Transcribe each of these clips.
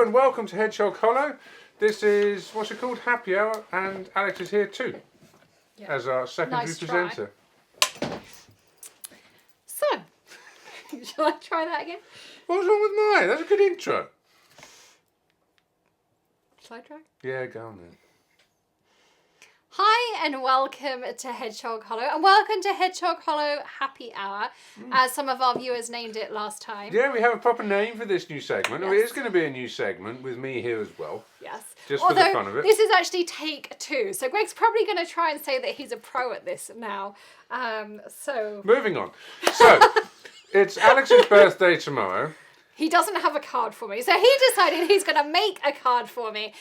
Hello and welcome to Hedgehog Hollow. This is, what's it called, Happy Hour, and Alex is here too, as our secondary presenter. So, shall I try that again? What's wrong with mine? That's a good intro. Shall I try? Yeah, go on then. Hi and welcome to Hedgehog Hollow, and welcome to Hedgehog Hollow Happy Hour, as some of our viewers named it last time. Yeah, we have a proper name for this new segment. Yes. It is going to be a new segment with me here as well. Yes. Just for the fun of it. This is actually take 2, so Greg's probably going to try and say that he's a pro at this now. Moving on. So, it's Alex's birthday tomorrow. He doesn't have a card for me, so he decided he's going to make a card for me,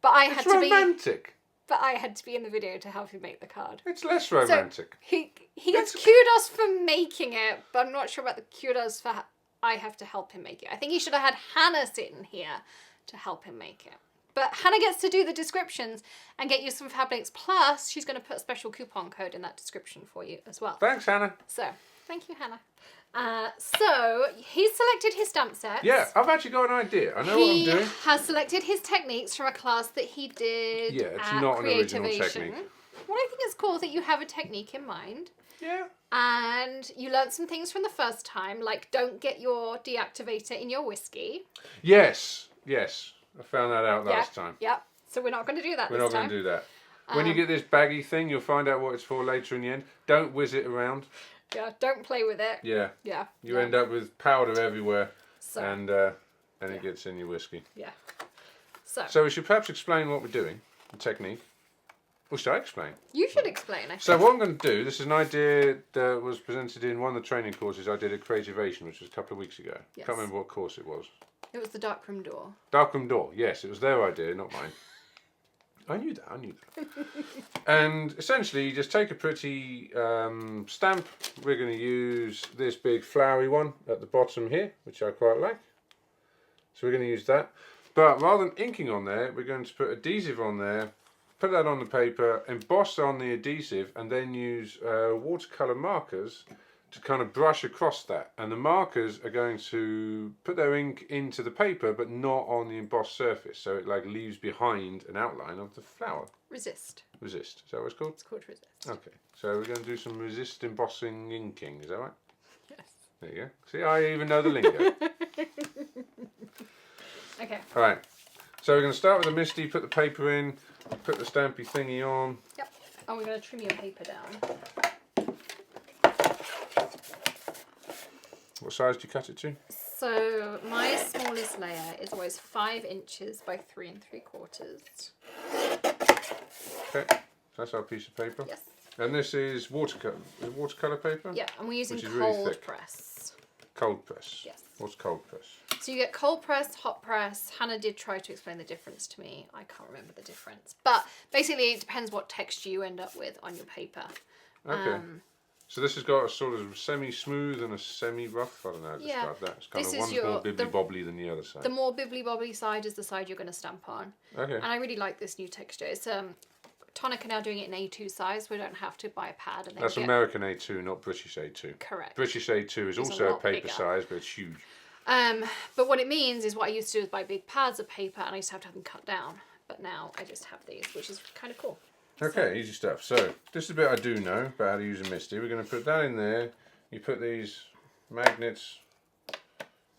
but I had It's to be... romantic. But I had to be in the video to help him make the card. It's less romantic. So he gets kudos for making it, but I'm not sure about the kudos for I have to help him make it. I think he should have had Hannah sitting here to help him make it. But Hannah gets to do the descriptions and get you some fab links. Plus, she's going to put a special coupon code in that description for you as well. Thanks, Hannah. So, thank you, Hannah. So, he's selected his stamp sets. Yeah, I've actually got an idea. I know what I'm doing. He has selected his techniques from a class that he did It's at not an original Creativation. technique. Well, I think it's cool that you have a technique in mind. Yeah. And you learned some things from the first time, like don't get your deactivator in your whiskey. Yes. I found that out last time. Yep. So we're not going to do that We're this time. not going to do that. When you get this baggy thing, you'll find out what it's for later in the end. Don't whiz it around. Yeah, don't play with it. Yeah. Yeah. You end up with powder everywhere, So, and it gets in your whiskey. yeah. So we should perhaps explain what we're doing, the technique. Or should I explain? You should explain, I think. So what I'm going to do, this is an idea that was presented in one of the training courses I did at Creativation, which was a couple of weeks ago. Yes. Can't remember what course it was. It was the darkroom door. Darkroom door, yes, it was their idea, not mine. I knew that. And essentially, you just take a pretty stamp. We're going to use this big flowery one at the bottom here, which I quite like. So we're going to use that. But rather than inking on there, we're going to put adhesive on there, put that on the paper, emboss on the adhesive, and then use watercolor markers to kind of brush across that. And the markers are going to put their ink into the paper, but not on the embossed surface. So it like leaves behind an outline of the flower. Resist. Resist. Is that what it's called? It's called resist. Okay. So we're going to do some resist embossing inking. Is that right? Yes. There you go. See, I even know the lingo. Okay. All right. So we're going to start with a misty, put the paper in, put the stampy thingy on. Yep. And we're going to trim your paper down. What size do you cut it to? So my smallest layer is always 5 inches by 3 3/4. Okay. That's our piece of paper. Yes. And this is watercolor paper? Yeah, and we're using Which is really cold thick. press. Cold press. Yes. What's cold press? So you get cold press, hot press. Hannah did try to explain the difference to me. I can't remember the difference. But basically it depends what texture you end up with on your paper. Okay. So this has got a sort of semi-smooth and a semi-rough. I don't know how to describe that. It's kind of one's more bibbly-bobbly than the other side. The more bibbly-bobbly side is the side you're going to stamp on. Okay. And I really like this new texture. It's Tonic are now doing it in A2 size. We don't have to buy a pad. And then That's American A2, not British A2. Correct. British A2 is also a paper bigger. size, but it's huge. But what it means is what I used to do is buy big pads of paper and I used to have them cut down. But now I just have these, which is kind of cool. Okay, easy stuff. So this is a bit I do know about how to use a misty. We're going to put that in there. You put these magnets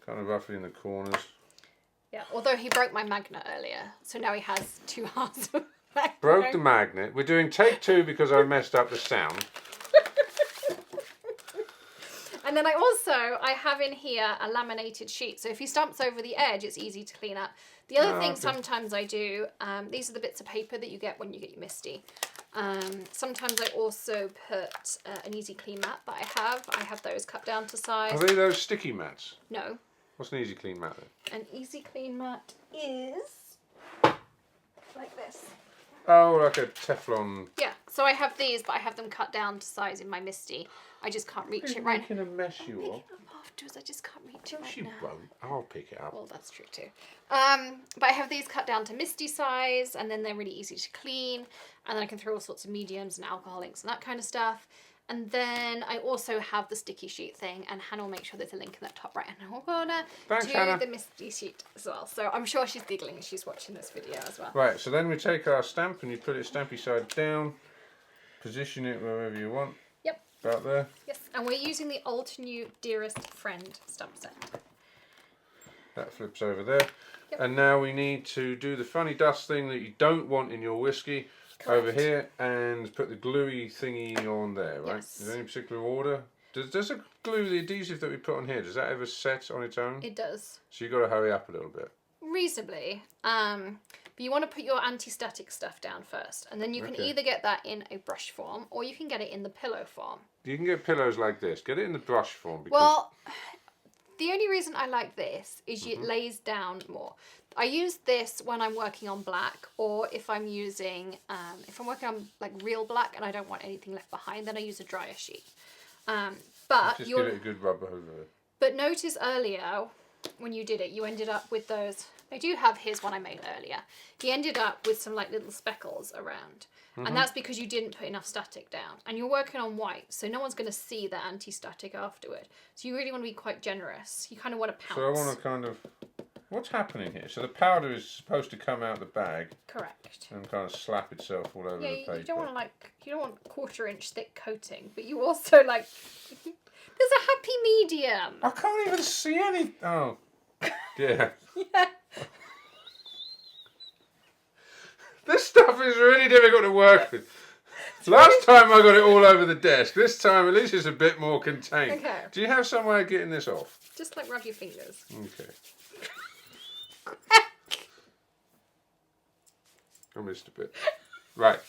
kind of roughly in the corners. Yeah, although he broke my magnet earlier, so now he has 2 halves of magnet. Broke the magnet. We're doing take 2 because I messed up the sound. And then I have in here a laminated sheet, so if he stamps over the edge, it's easy to clean up. The other thing sometimes I do, these are the bits of paper that you get when you get your misty. Sometimes I also put an easy clean mat that I have those cut down to size. Are they those sticky mats? No. What's an easy clean mat then? An easy clean mat is like this. Oh, like a Teflon. Yeah, so I have these, but I have them cut down to size in my misty. I just can't reach it right now. Making a mess, you are. Pick it up afterwards, I just can't reach it right She now. won't. I'll pick it up. Well, that's true too. But I have these cut down to misty size, and then they're really easy to clean. And then I can throw all sorts of mediums and alcohol inks and that kind of stuff. And then I also have the sticky sheet thing, and Hannah will make sure there's a link in that top right hand corner to the misty sheet as well. So I'm sure she's giggling as she's watching this video as well. Right, so then we take our stamp and you put it stampy side down, position it wherever you want. Yep. About there. Yes, and we're using the Altenew Dearest Friend stamp set. That flips over there. Yep. And now we need to do the funny dust thing that you don't want in your whiskey. Correct. Over here, and put the gluey thingy on there, right? Yes. Is there any particular order? Does the glue, the adhesive that we put on here, does that ever set on its own? It does. So you've got to hurry up a little bit. Reasonably. But you want to put your anti-static stuff down first, and then you can either get that in a brush form, or you can get it in the pillow form. You can get pillows like this. Get it in the brush form. Because... Well, the only reason I like this is it lays down more. I use this when I'm working on black, or if I'm using, if I'm working on like real black and I don't want anything left behind, then I use a drier sheet. But just give it a good rub over it. But notice earlier when you did it, you ended up with those. I do have his one I made earlier. He ended up with some like little speckles around. And that's because you didn't put enough static down. And you're working on white, so no one's going to see the anti-static afterward. So you really want to be quite generous. You kind of want to pounce. So I want to kind of... What's happening here? So the powder is supposed to come out the bag. Correct. And kind of slap itself all over the paper. You don't want you don't want 1/4 inch thick coating, but you also like, there's a happy medium. I can't even see any... Oh, yeah. Yeah. This stuff is really difficult to work with. Last time I got it all over the desk. This time at least it's a bit more contained. Okay. Do you have some way of getting this off? Just like rub your fingers. Okay. I missed a bit. Right.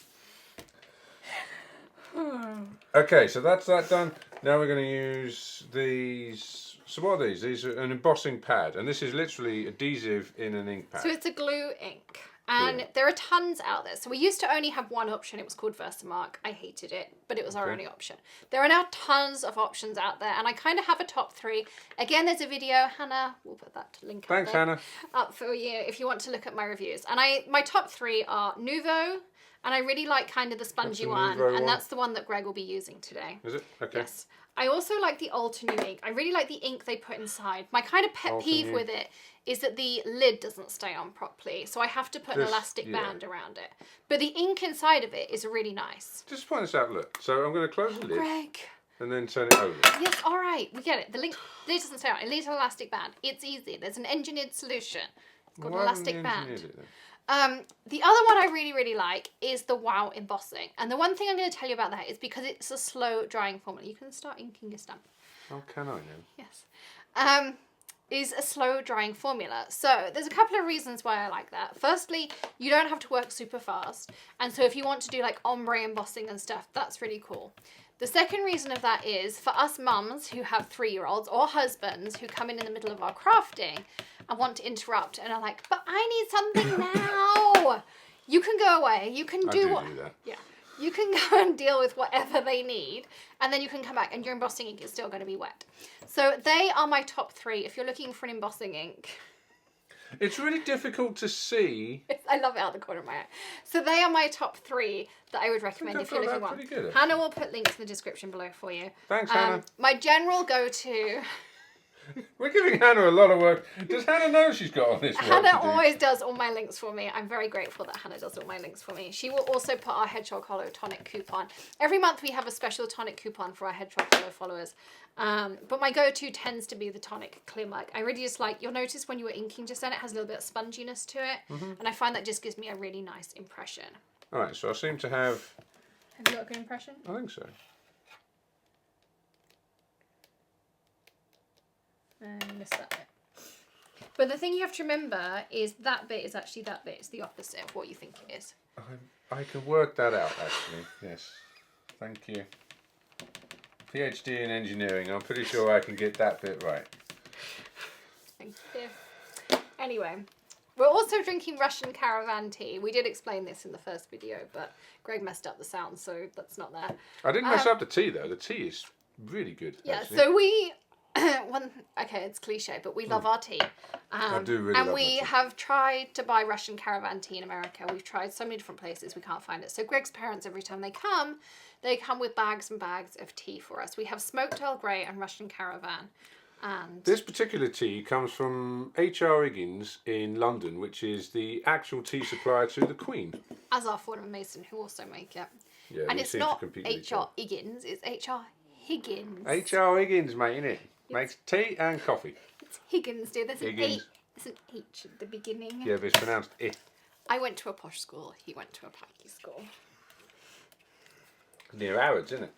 Okay, so that's that done. Now we're going to use these. So what are these? These are an embossing pad, and this is literally adhesive in an ink pad. So it's a glue ink. And there are tons out there. So we used to only have one option. It was called Versamark. I hated it, but it was our only option. There are now tons of options out there, and I kind of have a top 3. Again, there's a video. Hannah, we'll put that link Thanks, Hannah. Up for you if you want to look at my reviews. And my top 3 are Nuvo, and I really like kind of the spongy one, and that's the one that Greg will be using today. Is it? Okay. Yes. I also like the Altenew ink. I really like the ink they put inside. My kind of pet peeve with it is that the lid doesn't stay on properly, so I have to put an elastic band around it. But the ink inside of it is really nice. Just point this out, look. So I'm going to close the lid. Greg. And then turn it over. Yes, all right, we get it. The lid doesn't stay on. It needs an elastic band. It's easy. There's an engineered solution. It's called an elastic band. The other one I really, really like is the Wow Embossing. And the one thing I'm going to tell you about that is because it's a slow drying formula. You can start inking your stamp. Oh, can I now? Yes. Is a slow drying formula. So there's a couple of reasons why I like that. Firstly, you don't have to work super fast. And so if you want to do like ombre embossing and stuff, that's really cool. The second reason of that is for us mums who have 3-year-olds or husbands who come in the middle of our crafting and want to interrupt and are like, but I need something now. You can go away. You can do that. Yeah. You can go and deal with whatever they need, and then you can come back and your embossing ink is still going to be wet. So they are my top 3 if you're looking for an embossing ink. It's really difficult to see. I love it out of the corner of my eye. So they are my top 3 that I would recommend if you're looking for one. Hannah will put links in the description below for you. Thanks, Hannah. My general go-to... We're giving Hannah a lot of work. Does Hannah know she's got all this work Hannah always does all my links for me. I'm very grateful that Hannah does all my links for me. She will also put our Hedgehog Hollow Tonic coupon. Every month we have a special Tonic coupon for our Hedgehog Hollow followers. But my go-to tends to be the Tonic Clear Mug. I really just like, you'll notice when you were inking just then, it has a little bit of sponginess to it. And I find that just gives me a really nice impression. All right, so I seem to have... Have you got a good impression? I think so. And miss that bit. But the thing you have to remember is that bit is actually that bit. It's the opposite of what you think it is. I can work that out, actually. Yes. Thank you. PhD in engineering. I'm pretty sure I can get that bit right. Thank you. Anyway, we're also drinking Russian caravan tea. We did explain this in the first video, but Greg messed up the sound, so that's not there. I didn't mess up the tea, though. The tea is really good, yeah, actually. so we... Okay, it's cliche, but we love our tea. I do really love And we my tea. have tried to buy Russian caravan tea in America. We've tried so many different places, we can't find it. So Greg's parents, every time they come with bags and bags of tea for us. We have smoked Earl Grey and Russian caravan. And this particular tea comes from H.R. Higgins in London, which is the actual tea supplier to the Queen. as are Ford and Mason, who also make it. Yeah, And we it's seem to not compete with each H.R. other. Higgins, it's H.R. Higgins. H.R. Higgins, mate, innit? Makes tea and coffee. It's Higgins, dear. There's an Higgins. There's an H at the beginning. Yeah, but it's pronounced I. I went to a posh school. He went to a packy school. Near Harrods, isn't it?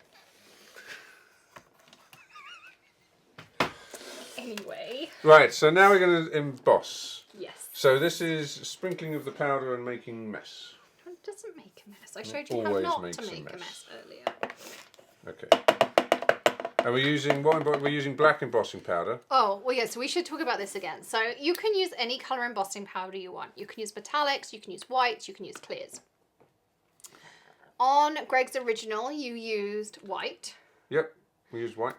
Anyway. Right, so now we're going to emboss. Yes. So this is sprinkling of the powder and making mess. It doesn't make a mess. I showed you how always not makes to a make a mess. mess earlier. Okay. And we're using we're using black embossing powder. Oh, well, yeah, so we should talk about this again. So you can use any colour embossing powder you want. You can use metallics, you can use whites, you can use clears. On Greg's original, you used white. Yep, we use white.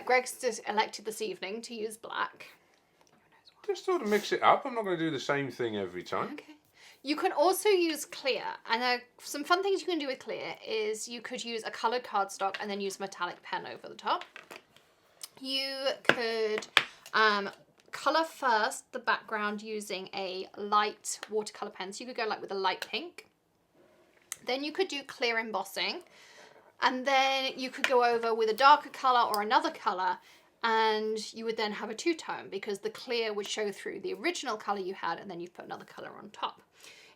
Greg's just elected this evening to use black. Just sort of mix it up. I'm not going to do the same thing every time. Okay. You can also use clear, and some fun things you can do with clear is you could use a coloured cardstock and then use a metallic pen over the top. You could colour first the background using a light watercolour pen, so you could go like with a light pink. Then you could do clear embossing, and then you could go over with a darker colour or another colour, and you would then have a two-tone because the clear would show through the original colour you had, and then you'd put another colour on top.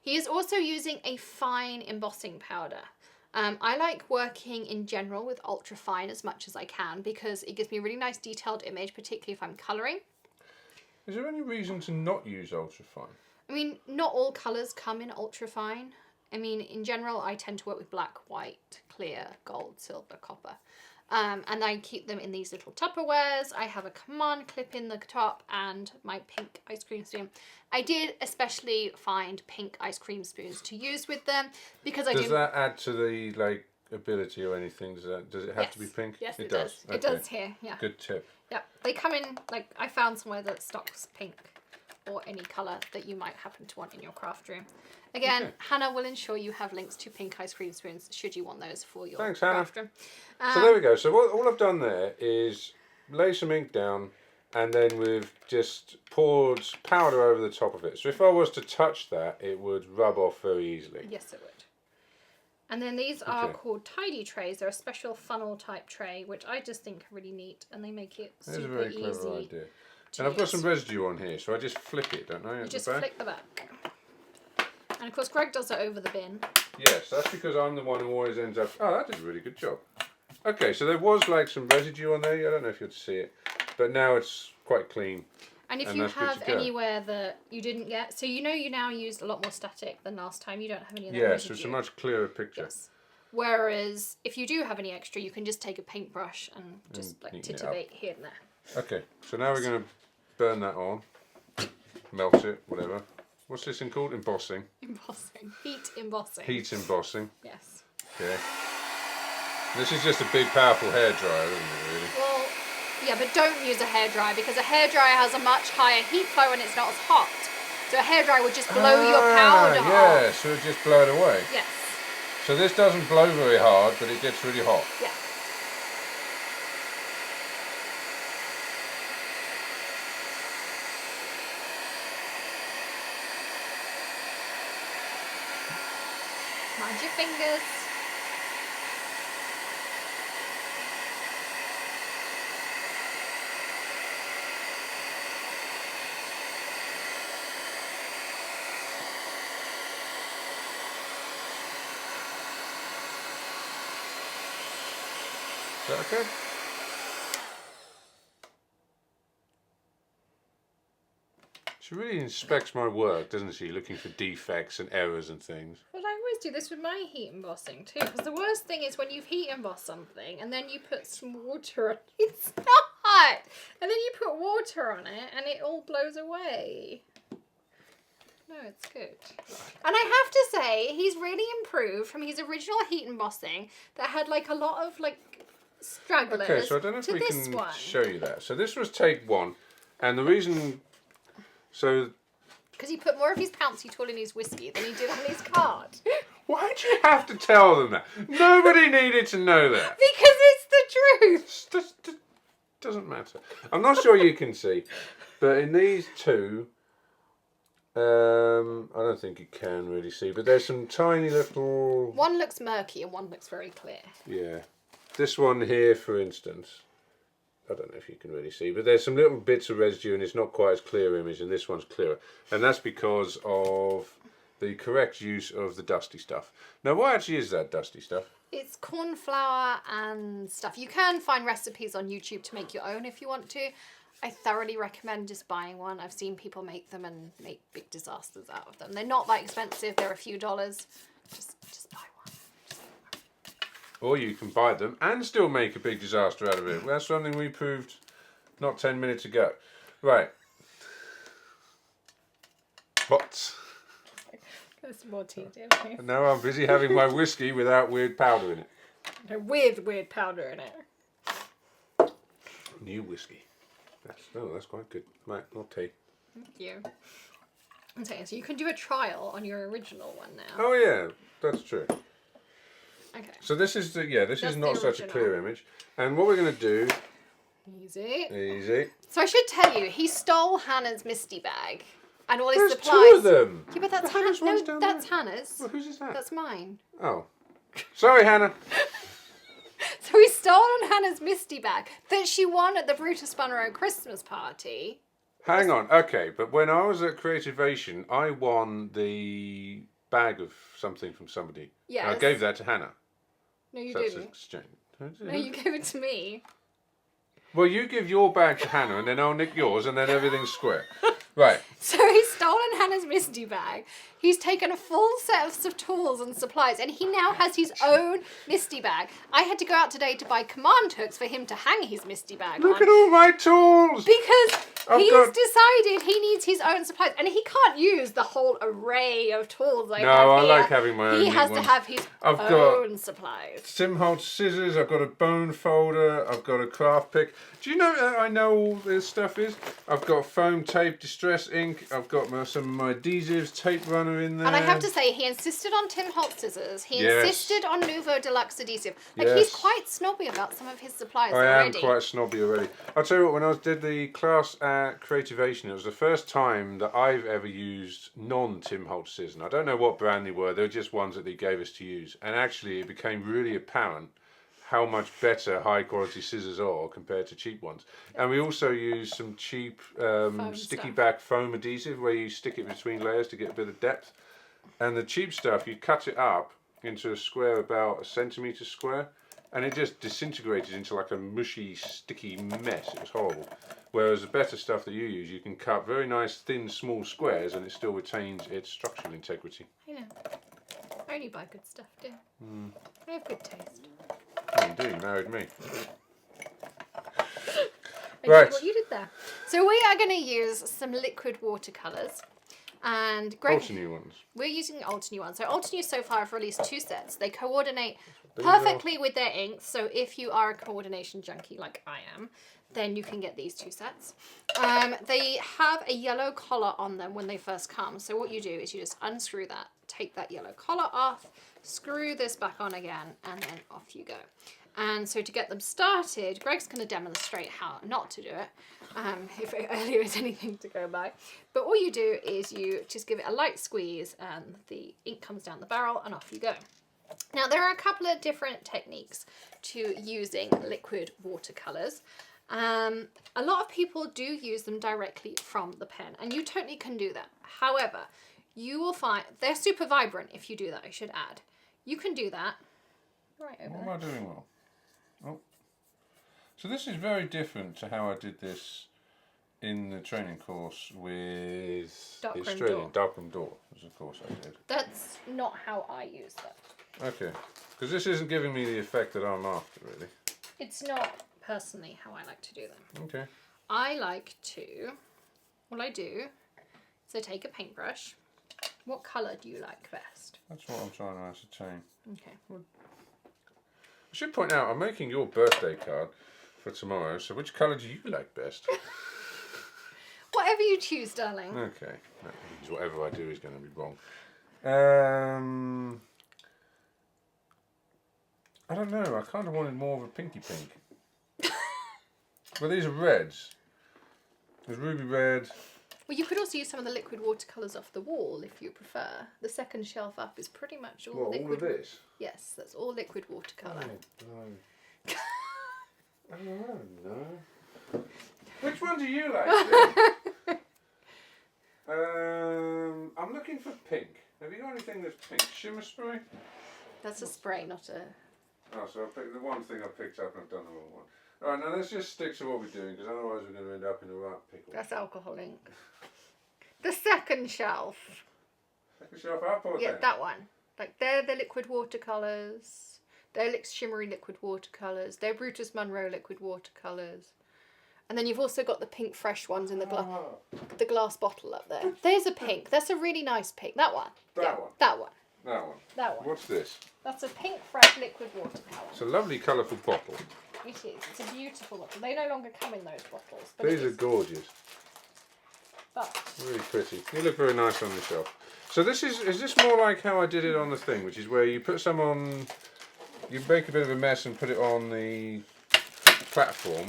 He is also using a fine embossing powder. I like working in general with ultra fine as much as I can because it gives me a really nice detailed image, particularly if I'm colouring. Is there any reason to not use ultra fine? I mean, not all colours come in ultra fine. I mean, in general, I tend to work with black, white, clear, gold, silver, copper. And I keep them in these little Tupperwares. I have a command clip in the top and my pink ice cream spoon. I did especially find pink ice cream spoons to use with them because I Does that add to the ability or anything? Does it have to be pink? Yes, it does. does. It does here, yeah. Good tip. Yep. They come in, I found somewhere that stocks pink or any colour that you might happen to want in your craft room. Again, Okay. Hannah will ensure you have links to pink ice cream spoons should you want those for your Thanks, Hannah. craft room. So there we go. So all I've done there is lay some ink down and then we've just poured powder over the top of it. So if I was to touch that, it would rub off very easily. Yes, it would. And then these are Okay. called tidy trays. They're a special funnel type tray, which I just think are really neat, and they make it That's a super very easy. clever idea. to And I've got use. some residue on here, so I just flick it, don't I? You at just the back? flick the back. And of course, Greg does it over the bin. Yes, that's because I'm the one who always ends up... Oh, that did a really good job. Okay, so there was some residue on there. I don't know if you'll see it. But now it's quite clean. And if And you that's good have to go. anywhere that you didn't get, so you now used a lot more static than last time. You don't have any of that Yeah, residue. so it's a much clearer picture. Yes. Whereas if you do have any extra, you can just take a paintbrush and just neaten it titivate here and there. Okay, so now we're going to burn that on. Melt it, whatever. What's this thing called? Embossing. Embossing. Heat embossing. Heat embossing. Yes. Okay. This is just a big, powerful hairdryer, isn't it, really? Well, yeah, but don't use a hairdryer because a hairdryer has a much higher heat flow and it's not as hot. So a hairdryer would just blow your powder off. Yeah, so it just blow it away. Yes. So this doesn't blow very hard, but it gets really hot. Yeah. Mind your fingers. Is that okay? She really inspects my work, doesn't she? Looking for defects and errors and things. Well, I always do this with my heat embossing too, because the worst thing is when you've heat embossed something and then you put some water on it. It's not hot! And then you put water on it and it all blows away. No, it's good. And I have to say, he's really improved from his original heat embossing that had a lot of stragglers Okay, so I don't know if to we this can one. show you that. So this was take 1, and the reason, so... Because he put more of his pouncy tool in his whiskey than he did on his card. Why'd you have to tell them that? Nobody needed to know that. Because it's the truth. Doesn't matter. I'm not sure you can see, but in these two, I don't think you can really see, but there's some tiny little... One looks murky and one looks very clear. Yeah. This one here, for instance, I don't know if you can really see, but there's some little bits of residue and it's not quite as clear image, and this one's clearer. And that's because of the correct use of the dusty stuff. Now, what actually is that dusty stuff? It's corn flour and stuff. You can find recipes on YouTube to make your own if you want to. I thoroughly recommend just buying one. I've seen people make them and make big disasters out of them. They're not that expensive. They're a few dollars. Just buy one. Or you can buy them and still make a big disaster out of it. That's something we proved not 10 minutes ago. Right. What? There's some more tea, dear. Now I'm busy having my whiskey without weird powder in it. No, with weird powder in it. New whiskey. That's quite good. Right, not tea. Thank you. Okay, so you can do a trial on your original one now. Oh yeah, that's true. Okay. So this is this is not the such a original. clear image. And what we're going to do... Easy. Easy. So I should tell you, he stole Hannah's Misty bag and all his There's supplies. 2 of them. Yeah, but that's Hannah's Hannah's. one's No, down that's there. Hannah's. Well, whose is that? That's mine. Oh. Sorry, Hannah. So he stole Hannah's Misty bag that she won at the Brutus Bunro Christmas party. Hang on. Okay, but when I was at Creativation, I won the bag of something from somebody. Yes. I gave that to Hannah. No, you That's didn't. exchange. No, you gave it to me. Well, you give your bag to Hannah, and then I'll nick yours, and then everything's square. Right. So he's stolen Hannah's Misty bag. He's taken a full set of tools and supplies, and he now has his own Misty bag. I had to go out today to buy command hooks for him to hang his Misty bag Look on. at all my tools. Because he's got- decided he needs his own supplies, and he can't use the whole array of tools I have No, I here. like having my own He has neat to ones. have his I've got- own supplies. Simholt scissors, I've got a bone folder, I've got a craft pick. Do you know I know all this stuff is? I've got foam tape, distress ink, I've got some of my adhesives, tape runner in there. And I have to say, he insisted on Tim Holt scissors. He Yes. insisted on Nuvo Deluxe adhesive. Like, Yes. he's quite snobby about some of his supplies I already. am quite snobby already. I'll tell you what, when I did the class at Creativation, it was the first time that I've ever used non-Tim Holt scissors. And I don't know what brand they were just ones that he gave us to use. And actually it became really apparent how much better high quality scissors are compared to cheap ones. And we also use some cheap sticky stuff. back foam adhesive where you stick it between layers to get a bit of depth. And the cheap stuff, you cut it up into a square about 1 centimetre square, and it just disintegrated into like a mushy, sticky mess. It was horrible. Whereas the better stuff that you use, you can cut very nice, thin, small squares, and it still retains its structural integrity. I know. I only buy good stuff, dear. I have good taste. Oh, you do, you married me. I Right. did what you did there. So we are going to use some liquid watercolours. And Greg, Alteneww ones. we're using Alteneww ones. So Alteneww so far have released 2 sets. They coordinate These perfectly with their inks. So if you are a coordination junkie like I am, then you can get these 2 sets. They have a yellow collar on them when they first come. So what you do is you just unscrew that, take that yellow collar off, screw this back on again, and then off you go. And so to get them started, Greg's going to demonstrate how not to do it, if earlier is anything to go by. But all you do is you just give it a light squeeze and the ink comes down the barrel and off you go. Now there are a couple of different techniques to using liquid watercolours. A lot of people do use them directly from the pen, and you totally can do that. However, you will find they're super vibrant if you do that, I should add. You can do that right over What am I doing well? Oh. So this is very different to how I did this in the training course with the Darkroom Australian Door. Darkroom Door, was of course I did. That's not how I use that. Okay, because this isn't giving me the effect that I'm after, really. It's not personally how I like to do them. Okay. I like to, what I do is I take a paintbrush. What colour do you like best? That's what I'm trying to ascertain. Okay. Well, I should point out, I'm making your birthday card for tomorrow, so which colour do you like best? Whatever you choose, darling. Okay, that means whatever I do is going to be wrong. I don't know, I kind of wanted more of a pinky pink. Well, these are reds. There's ruby red. Well, you could also use some of the liquid watercolours off the wall if you prefer. The second shelf up is pretty much all liquid. All of this? Yes, that's all liquid watercolour. Oh, I don't know. Which one do you like? I'm looking for pink. Have you got anything that's pink? Shimmer spray? That's a spray, not a... Oh, so I picked the one thing I picked up and I've done the wrong one. Alright, now let's just stick to what we're doing, because otherwise we're going to end up in a right pickle. That's alcohol ink. The second shelf. Second shelf up or Yeah, down? that one. Like, they're the liquid watercolours. They're shimmery liquid watercolours. They're Brutus Monroe liquid watercolours. And then you've also got the Pinkfresh ones in the glass bottle up there. There's a pink. That's a really nice pink. That one. That one. That one. That one. That one. What's this? That's a Pinkfresh liquid watercolour. It's a lovely colourful bottle. It is. It's a beautiful bottle. They no longer come in those bottles. But These are gorgeous. But Really pretty. They look very nice on the shelf. So this is this more like how I did it on the thing, which is where you put some on, you make a bit of a mess and put it on the platform,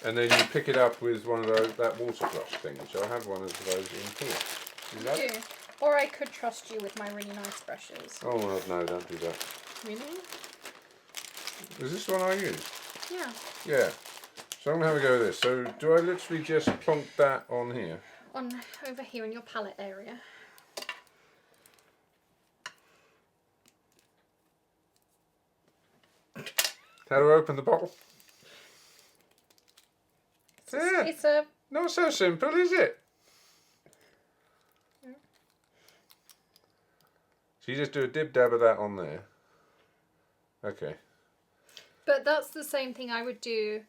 and then you pick it up with one of those, that water brush thing, which I have one of those in here. Is that? you do. Or I could trust you with my really nice brushes. Oh well, no, don't do that. Really? Is this one I use? Yeah. Yeah. So I'm going to have a go with this. So do I literally just plonk that on here? On over here in your palette area. How do I open the bottle? It's a... Not so simple, is it? So you just do a dib-dab of that on there. Okay. But that's the same thing I would do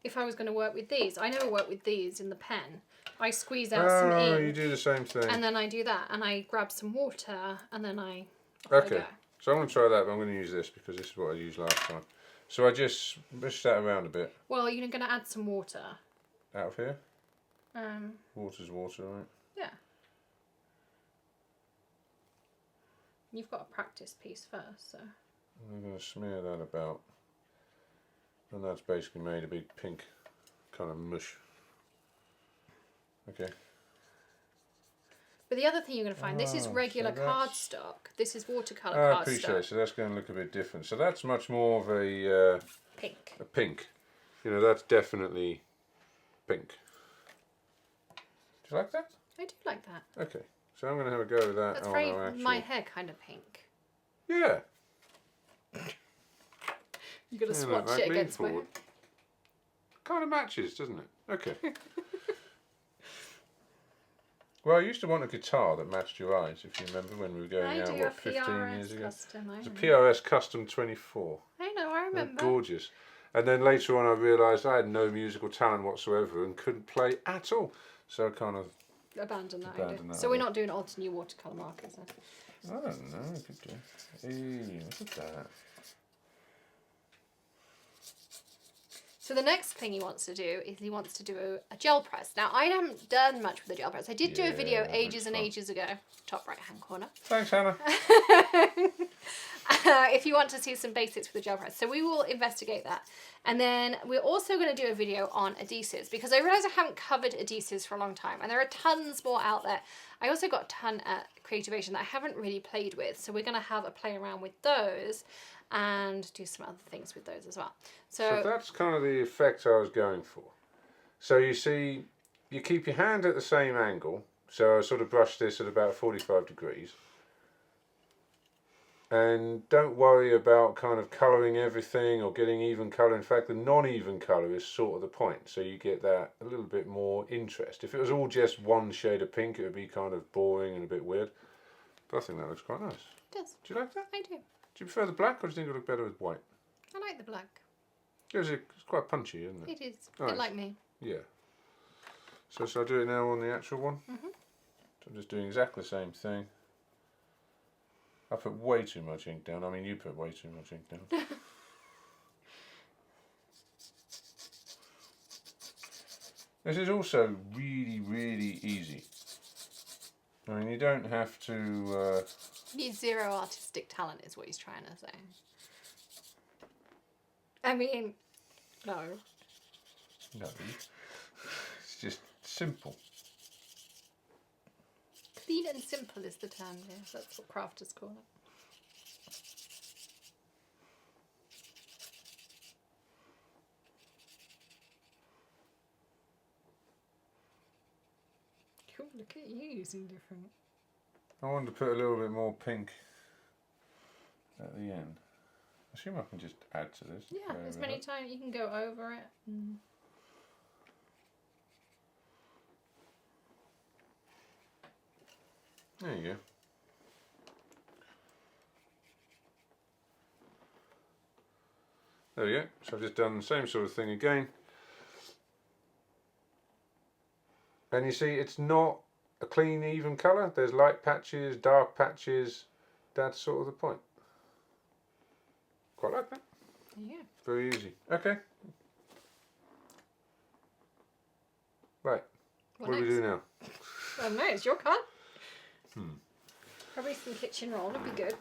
if I was going to work with these. I never work with these in the pen. I squeeze out some ink. Oh, you do the same thing. And then I do that. And I grab some water and then I... Okay. So I'm going to try that, but I'm going to use this because this is what I used last time. So I just swish that around a bit. Well, you're going to add some water. Out of here? Um, Water's water, right? yeah. You've got a practice piece first, so... I'm going to smear that about. And that's basically made a big pink kind of mush. Okay. But the other thing you're going to find, this is regular cardstock. This is watercolour I cardstock. appreciate it. So that's going to look a bit different. So that's much more of a Pink. a pink. You know, that's definitely pink. Do you like that? I do like that. Okay. So I'm going to have a go with that. That's on very our actual... my hair kind of pink. Yeah. You've got to Yeah, swatch like it lean against my hair. forward. Kind of matches, doesn't it? Okay. Well, I used to want a guitar that matched your eyes, if you remember when we were going out, what, 15 years ago? Custom, It was a PRS Custom 24. I know, I remember. Gorgeous. And then later on I realised I had no musical talent whatsoever and couldn't play at all. So I kind of... Abandon that Abandon idea. that So we're idea. not doing alternate watercolour markers then? I don't know, I could do. Hey, look at that. So the next thing he wants to do is he wants to do a gel press. Now I haven't done much with a gel press. I did do a video that ages and looks fun. ages ago, top right hand corner. Thanks, Hannah. If you want to see some basics with the gel press. So we will investigate that. And then we're also going to do a video on adhesives because I realise I haven't covered adhesives for a long time and there are tons more out there. I also got a ton at Creativation that I haven't really played with. So we're going to have a play around with those and do some other things with those as well. So that's kind of the effect I was going for. So you see, you keep your hand at the same angle. So I sort of brush this at about 45 degrees. And don't worry about kind of colouring everything or getting even colour. In fact, the non-even colour is sort of the point. So you get that a little bit more interest. If it was all just one shade of pink, it would be kind of boring and a bit weird. But I think that looks quite nice. It does. Do you like that? I do. Do you prefer the black or do you think it would look better with white? I like the black. It's quite punchy, isn't it? It is. A Nice. bit like me. Yeah. So shall I do it now on the actual one? Mm-hmm. So I'm just doing exactly the same thing. I put way too much ink down. I mean, you put way too much ink down. This is also really, really easy. I mean, you don't have to... You need zero artistic talent is what he's trying to say. I mean, no. No. It's just simple. Clean and simple is the term here. That's what crafters call it. Cool, look at you using different. I wanted to put a little bit more pink at the end. I assume I can just add to this. Yeah, as many times you can go over it. Mm. There you go. There we go. So I've just done the same sort of thing again. And you see, it's not a clean, even colour. There's light patches, dark patches. That's sort of the point. Quite like that. Yeah. Very easy. Okay. Right. What do we do now? Oh no, it's your card. Probably some kitchen roll would be good.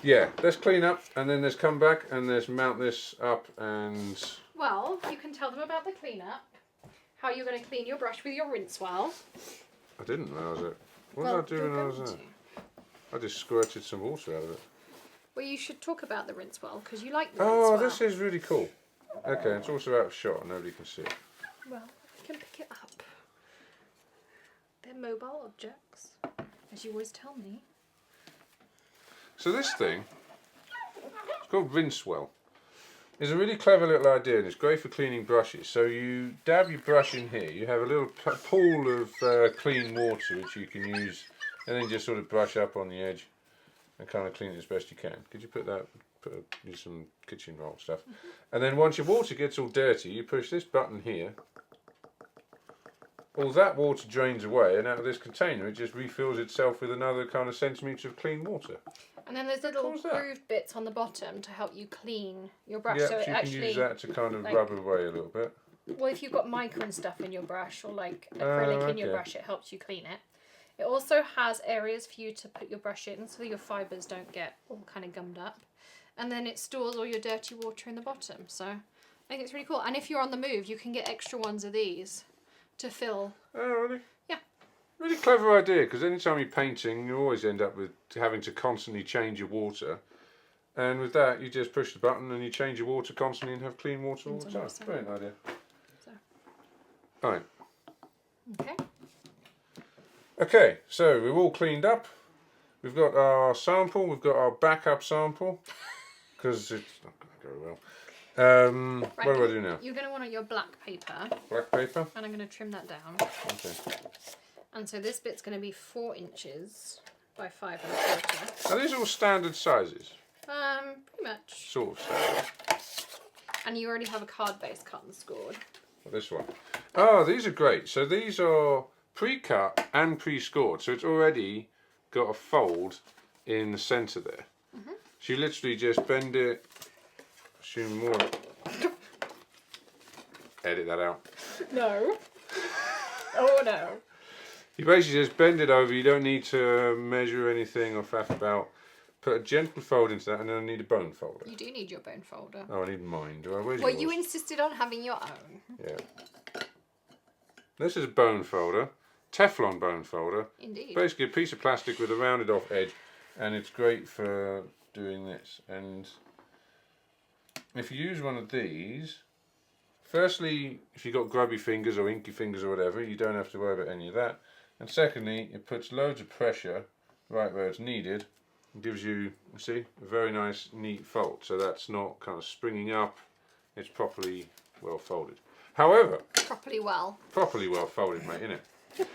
Yeah, let's clean up and then let's come back and let's mount this up and... Well, you can tell them about the cleanup. How you're going to clean your brush with your rinse well. I didn't realize it. What did I do when I was there? I just squirted some water out of it. Well, you should talk about the rinse well because you like the rinse Oh, well. this is really cool. Okay, it's also out of shot. Nobody can see it. Well, you can pick it up. They're mobile objects, as you always tell me. So this thing, it's called Rinse Well. It's a really clever little idea and it's great for cleaning brushes. So you dab your brush in here, you have a little pool of clean water which you can use and then just sort of brush up on the edge and kind of clean it as best you can. Could you use some kitchen roll stuff. And then once your water gets all dirty, you push this button here. All that water drains away and out of this container it just refills itself with another kind of centimetre of clean water. And then there's little grooved bits on the bottom to help you clean your brush. Yeah, so so you can use that to kind of rub it away a little bit. Well, if you've got mica and stuff in your brush or like acrylic in your brush, it helps you clean it. It also has areas for you to put your brush in so your fibres don't get all kind of gummed up. And then it stores all your dirty water in the bottom. So I think it's really cool. And if you're on the move, you can get extra ones of these to fill. Oh, really? Yeah. Really clever idea, because anytime you're painting, you always end up with having to constantly change your water. And with that, you just push the button and you change your water constantly and have clean water all the time. Brilliant idea. So. All right. Okay. Okay, so we're all cleaned up. We've got our sample, we've got our backup sample, because it's not going to go well. Right, what do I do now? You're going to want your black paper. Black paper? And I'm going to trim that down. Okay. And so this bit's going to be 4 inches by 5 1/4. Are these all standard sizes? Pretty much. Sort of standard. And you already have a card base cut and scored. This one. Oh, these are great. So these are pre-cut and pre-scored. So it's already got a fold in the centre there. So you literally just bend it. Assume more. Edit that out. No. Oh no. You basically just bend it over. You don't need to measure anything or faff about. Put a gentle fold into that, and then I need a bone folder. You do need your bone folder. Oh, I need mine. Do I? Where's Well, yours? you insisted on having your own. Yeah. This is a bone folder, Teflon bone folder. Indeed. Basically a piece of plastic with a rounded off edge, and it's great for doing this. And if you use one of these, firstly, if you've got grubby fingers or inky fingers or whatever, you don't have to worry about any of that. And secondly, it puts loads of pressure right where it's needed. It gives you see, a very nice, neat fold. So that's not kind of springing up. It's properly well folded. However, Properly well folded, mate, innit?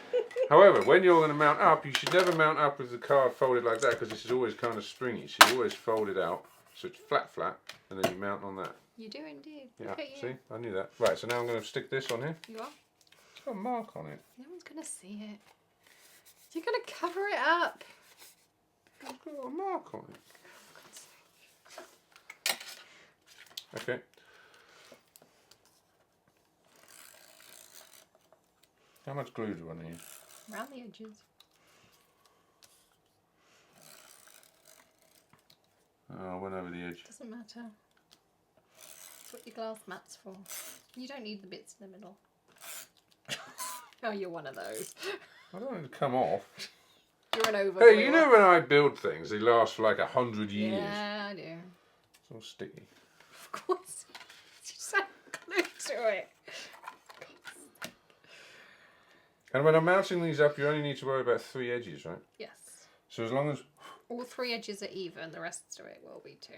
However, when you're going to mount up, you should never mount up with the card folded like that, because this is always kind of springy. So you always fold it out, so it's flat, and then you mount on that. You do indeed. Yeah, Look at you. see, I knew that. Right, so now I'm going to stick this on here. You are? It's got a mark on it. No one's going to see it. You're going to cover it up. It's got a mark on it. Okay. How much glue do I need? Around the edges. Oh, I went over the edge. Doesn't matter. That's what your glass mat's for. You don't need the bits in the middle. Oh, you're one of those. I don't want it to come off. You're an over. Hey, you know when I build things, they last for like 100 years. Yeah, I do. It's all sticky. Of course. You just add glue to it. And when I'm mounting these up, you only need to worry about 3 edges, right? Yes. So as long as... All 3 edges are even, the rest of it will be too.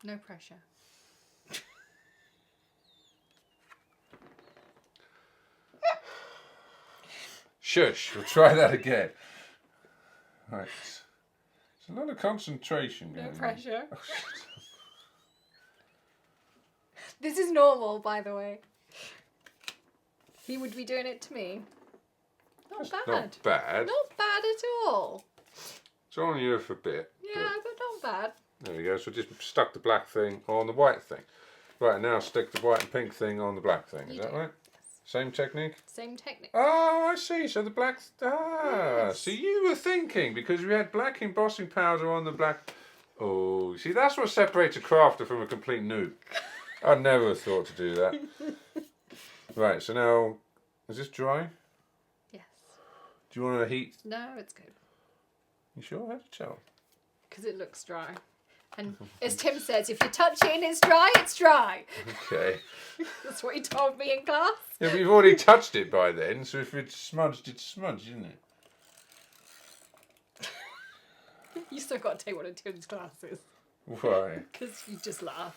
No pressure. Shush, we'll try that again. Right. It's a lot of concentration going No on. pressure. Oh, shit. This is normal, by the way. He would be doing it to me. Not That's bad. not bad. Not bad at all. It's on you for a bit. Yeah, but not bad. There we go. So just stuck the black thing on the white thing. Right, now stick the white and pink thing on the black thing. Is that right? Yes. Same technique? Same technique. Oh, I see. So the black... Yes. So you were thinking, because we had black embossing powder on the black... Oh, see, that's what separates a crafter from a complete noob. I'd never have thought to do that. Right, so now... Is this dry? Yes. Do you want to heat? No, it's good. You sure? How to tell? Because it looks dry. And as Tim says, if you touch it and it's dry, it's dry. Okay. That's what he told me in class. Yeah, but you've already touched it by then, so if it's smudged, it's smudged, isn't it? You still got to take one of Tim's classes. Why? Because you just laugh.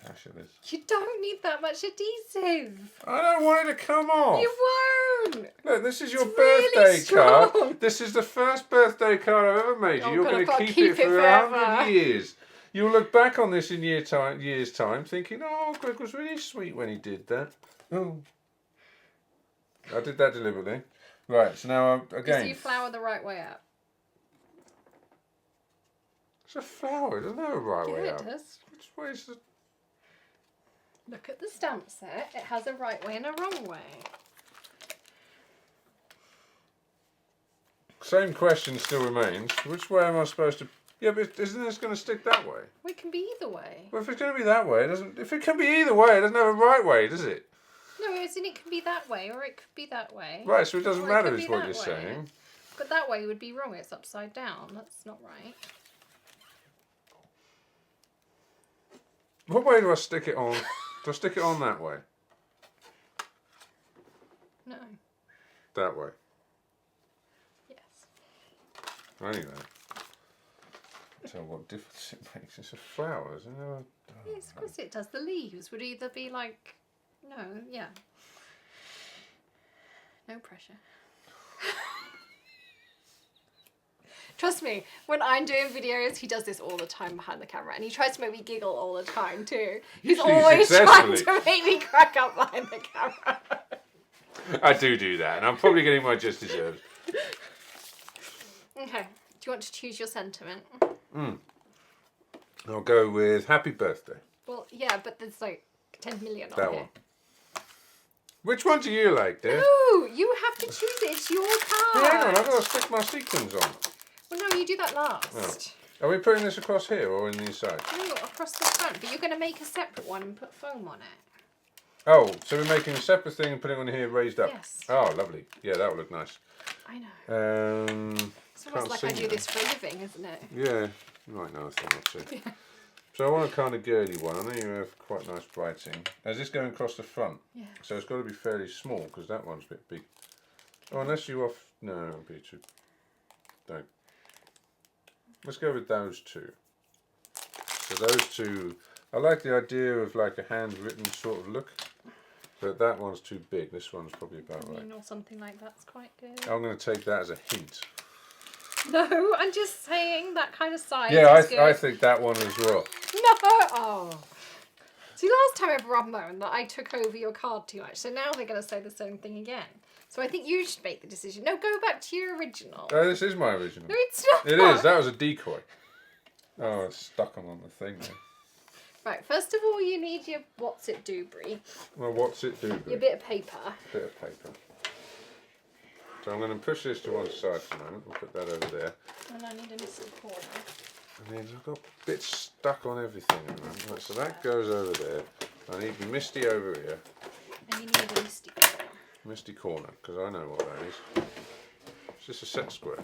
Hash of this. You don't need that much adhesive. I don't want it to come off. You won't. Look, this is your It's really birthday card. strong. This is the first birthday card I've ever made you. Oh, You're God, going I've got to to keep it keep it for forever. 100 years. You'll look back on this in year's time thinking, oh, Greg was really sweet when he did that. Oh. I did that deliberately. Right, so now, again. So you flour the right way up. It's a flower. It doesn't have a right way Yeah, up. it does. Which way is the... Look at the stamp set. It has a right way and a wrong way. Same question still remains. Which way am I supposed to... Yeah, but isn't this going to stick that way? Well, it can be either way. Well, if it's going to be that way, it doesn't... If it can be either way, it doesn't have a right way, does it? No, as in it can be that way or it could be that way. Right, so it doesn't Or matter could is be what that you're way. saying. But that way would be wrong. It's upside down. That's not right. What way do I stick it on? Do I stick it on that way? No. That way. Yes. Anyway. Tell what difference it makes. It's a flower, isn't it? Oh, Yes, of course it does. The leaves would either be like... No, yeah. No pressure. Trust me, when I'm doing videos, he does this all the time behind the camera, and he tries to make me giggle all the time too. He's Usually always trying successfully. to make me crack up behind the camera. I do that, and I'm probably getting my just desserts. Okay, do you want to choose your sentiment? I'll go with happy birthday. Well, yeah, but there's like 10 million on That here. one. Which one do you like, dear? No, you have to choose it. It's your card. Hang on, I've got to stick my sequins on. Well, no, you do that last. Are we putting this across here or in the inside? No, across the front, but you're going to make a separate one and put foam on it. Oh, so we're making a separate thing and putting it on here raised up? Yes. Oh, lovely. Yeah, that would look nice. I know. It's almost Can't like I see do that. this for a living, isn't it? Yeah, you might know a thing or two. So I want a kind of girly one. I know you have quite nice writing. Is this going across the front? Yeah. So it's got to be fairly small because that one's a bit big. Oh, unless you off... No, it'll be too... Don't. Let's go with those two. So those two... I like the idea of like a handwritten sort of look. But that one's too big. This one's probably about right. Or something like that's quite good. I'm going to take that as a hint. No, I'm just saying that kind of size Yeah, is good. I think that one as well. No! Oh. See, last time everyone moaned that I took over your card too much, so now they're going to say the same thing again. So I think you should make the decision. No, go back to your original. Oh, this is my original. No, it's not. It is. That was a decoy. Oh, it's stuck on the thing there. Right, first of all, you need your what's it do, Brie. Well, what's it do? Your bit of paper. Bit of paper. So I'm going to push this to one side for a moment. We'll put that over there. And I need a little corner. And then I've got bits stuck on everything at the moment. Right, so that goes over there. I need Misty over here. And you need a misty corner. Misty corner, because I know what that is. It's just a set square.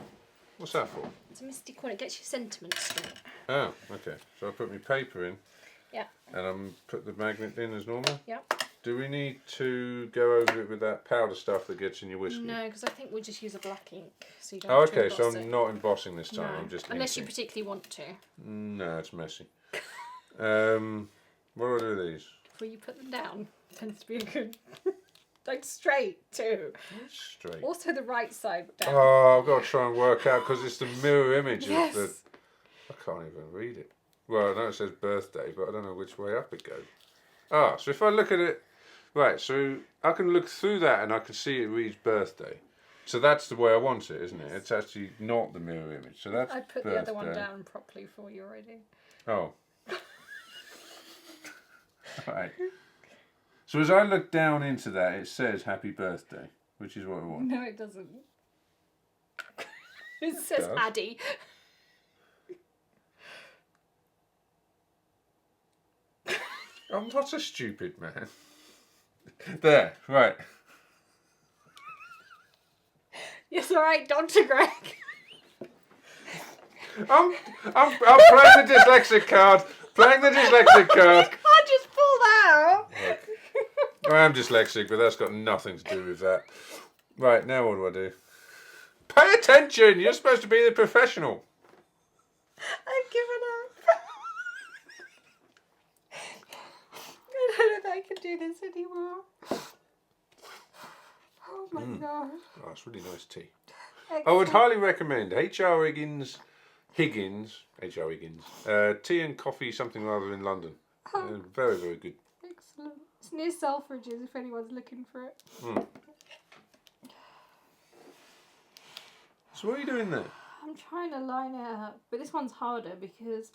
What's that for? It's a misty corner. It gets your sentiments straight. Oh, okay. So I put my paper in. Yeah. And I'm put the magnet in as normal. Yeah. Do we need to go over it with that powder stuff that gets in your whiskey? No, because I think we'll just use a black ink. So you don't Oh, have to okay. So emboss I'm it. not embossing this time. No, I'm just unless you inking. particularly want to. No, it's messy. What do I do with these? Before you put them down, tends to be a good. Like straight too. Straight. Also the right side down. Oh, I've got to try and work out because it's the mirror image Yes. of the. I can't even read it. Well, I know it says birthday, but I don't know which way up it goes. Ah, so if I look at it, right, so I can look through that and I can see it reads birthday. So that's the way I want it, isn't it? It's actually not the mirror image. So that's I put birthday. the other one down properly for you already. Oh. Right. So as I look down into that, it says happy birthday, which is what I want. No, it doesn't. It says does. Addy. I'm not a stupid man. There, right. Yes, all right, Dr. Greg. I'm playing the dyslexic card. Playing the dyslexic card. You can't just pull that out. Look, I am dyslexic, but that's got nothing to do with that. Right, now what do? Pay attention! You're supposed to be the professional. I've given up. I don't know that I can do this anymore. Oh my gosh. Oh, it's really nice tea. Excellent. I would highly recommend H.R. Higgins, tea and coffee something rather in London. Very, very good. Excellent. It's near Selfridges if anyone's looking for it. Mm. So what are you doing there? I'm trying to line it up, but this one's harder because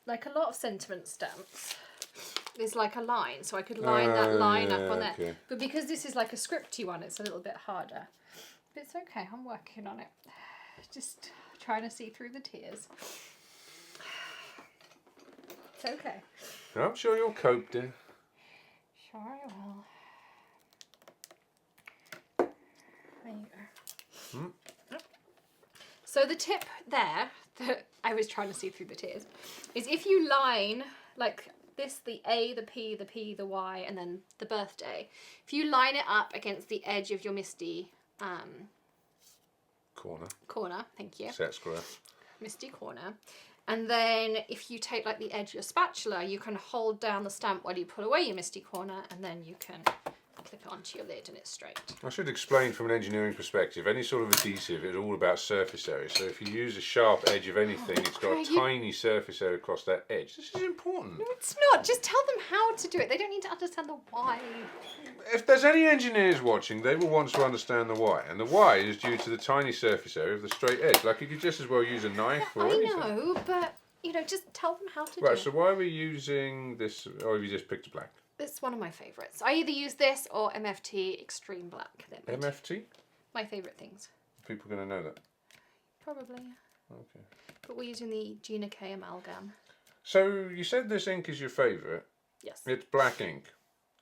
like a lot of sentiment stamps, there's like a line, so I could line that line up on there. Okay. But because this is like a scripty one, it's a little bit harder. But it's okay, I'm working on it. Just trying to see through the tears. It's okay. I'm sure you'll cope, dear. Sure I will. There you go. Hmm? So the tip there that I was trying to see through the tears is if you line like this, the A, the P, the Y, and then the birthday. If you line it up against the edge of your misty corner, thank you. Set square. Misty corner. And then if you take like the edge of your spatula, you can hold down the stamp while you pull away your misty corner, and then you can clip it onto your lid and it's straight. I should explain from an engineering perspective, any sort of adhesive is all about surface area. So if you use a sharp edge of anything, it's got a tiny surface area across that edge. This is important. No, it's not. Just tell them how to do it. They don't need to understand the why. If there's any engineers watching, they will want to understand the why. And the why is due to the tiny surface area of the straight edge. Like you could just as well use a knife or anything. I know, but you know, just tell them how to do Right, it. so why are we using this, or have you just picked black? It's one of my favourites. I either use this or MFT Extreme Black. They're MFT? my favourite things. People going to know that? Probably. Okay. But we're using the GKD Amalgam. So you said this ink is your favourite. Yes. It's black ink.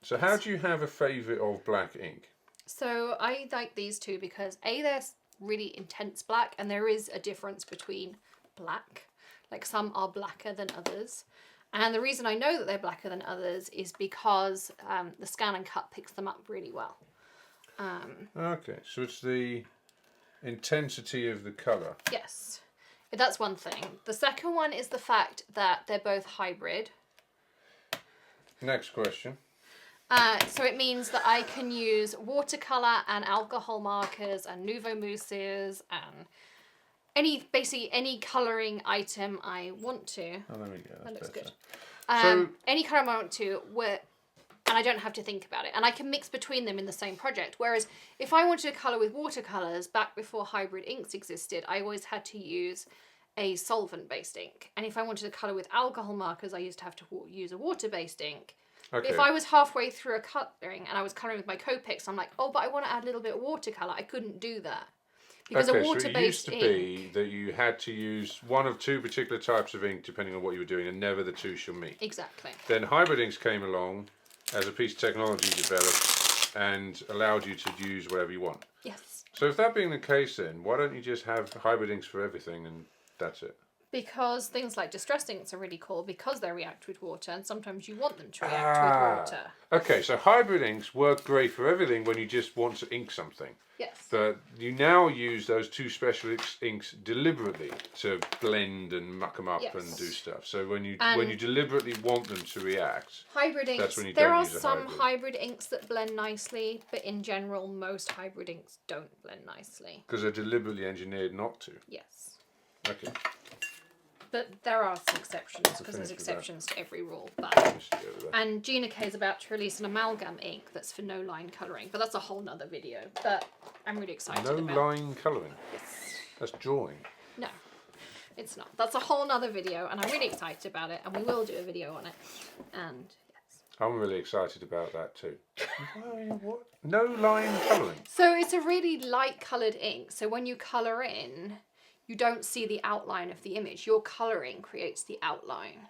So how do you have a favourite of black ink? So I like these two because A, they're really intense black, and there is a difference between black. Like some are blacker than others. And the reason I know that they're blacker than others is because the Scan and Cut picks them up really well. Okay, so it's the intensity of the colour. Yes, that's one thing. The second one is the fact that they're both hybrid. Next question. So it means that I can use watercolor and alcohol markers and Nuvo mousses and basically any colouring item I want to. Oh, there we go. That looks better. good. Any colour I want to, and I don't have to think about it. And I can mix between them in the same project. Whereas if I wanted to colour with watercolours, back before hybrid inks existed, I always had to use a solvent-based ink. And if I wanted to colour with alcohol markers, I used to have to use a water-based ink. Okay. If I was halfway through a colouring and I was colouring with my Copics, I'm like, oh, but I want to add a little bit of watercolour. I couldn't do that. Because a water-based ink... So it used to be that you had to use one of two particular types of ink depending on what you were doing, and never the two shall meet. Exactly. Then hybrid inks came along as a piece of technology developed and allowed you to use whatever you want. Yes. So if that being the case, then why don't you just have hybrid inks for everything and that's it? Because things like distress inks are really cool because they react with water, and sometimes you want them to react with water. Okay, so hybrid inks work great for everything when you just want to ink something. Yes. But you now use those two special inks deliberately to blend and muck them up and do stuff. So when you deliberately want them to react, hybrid inks, that's when you there don't are use a some hybrid inks that blend nicely, but in general, most hybrid inks don't blend nicely. Because they're deliberately engineered not to. Yes. Okay. But there are some exceptions, because there's exceptions to every rule. But and Gina K is about to release an amalgam ink that's for no line colouring, but that's a whole nother video. But I'm really excited about. No line colouring? Yes. That's drawing. No, it's not. That's a whole nother video, and I'm really excited about it, and we will do a video on it. And yes. I'm really excited about that too. What? No line colouring? So it's a really light coloured ink, so when you colour in, you don't see the outline of the image. Your colouring creates the outline.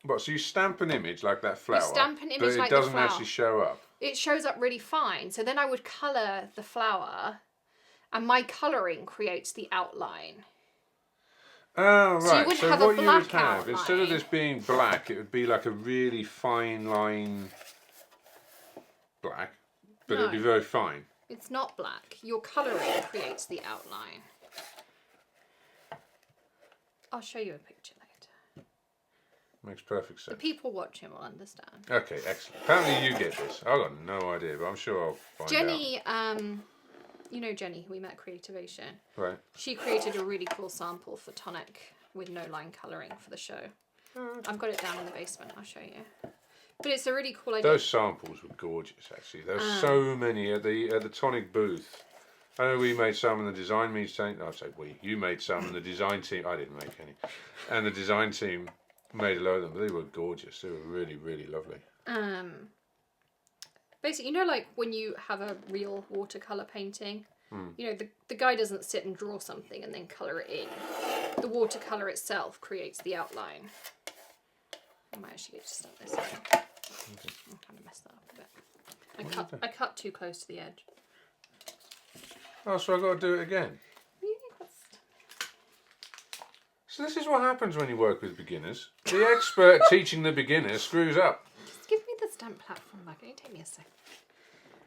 What, so you stamp an image like that flower, you stamp an image but it doesn't actually show up? It shows up really fine. So then I would colour the flower, and my colouring creates the outline. Oh, right. So you wouldn't have a black outline. Instead of this being black, it would be like a really fine line black, but it would be very fine. It's not black. Your colouring creates the outline. I'll show you a picture later. Makes perfect sense. The people watching will understand. Okay, excellent. Apparently you get this. I've got no idea, but I'm sure I'll find Jenny, you know Jenny, who we met at Creativation. Right. She created a really cool sample for Tonic with no line colouring for the show. I've got it down in the basement. I'll show you. But it's a really cool idea. Those samples were gorgeous, actually. There were so many at the Tonic booth. I know we made some, and the design team. I'd say we. You made some, and the design team. I didn't make any, and the design team made a load of them. But they were gorgeous. They were really, really lovely. Basically, you know, like when you have a real watercolor painting, you know, the guy doesn't sit and draw something and then color it in. The watercolor itself creates the outline. I might actually get to start this again. Okay. I kind of messed that up a bit. I cut too close to the edge. Oh, so I've got to do it again? So this is what happens when you work with beginners. The expert teaching the beginner screws up. Just give me the stamp platform back. It'll take me a second.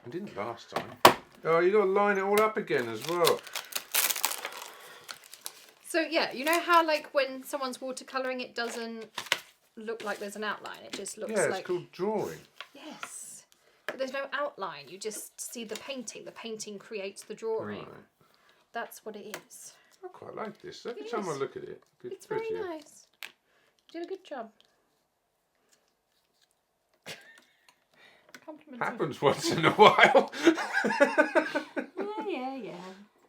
I didn't last time. Oh, you got to line it all up again as well. So yeah, you know how like when someone's watercolouring, it doesn't look like there's an outline. It just looks like... Yeah, it's called drawing. Yes. But there's no outline. You just see the painting. The painting creates the drawing. Right. That's what it is. I quite like this. Every time I look at it, it's very nice. You did a good job. Compliments. Happens once in a while. Yeah.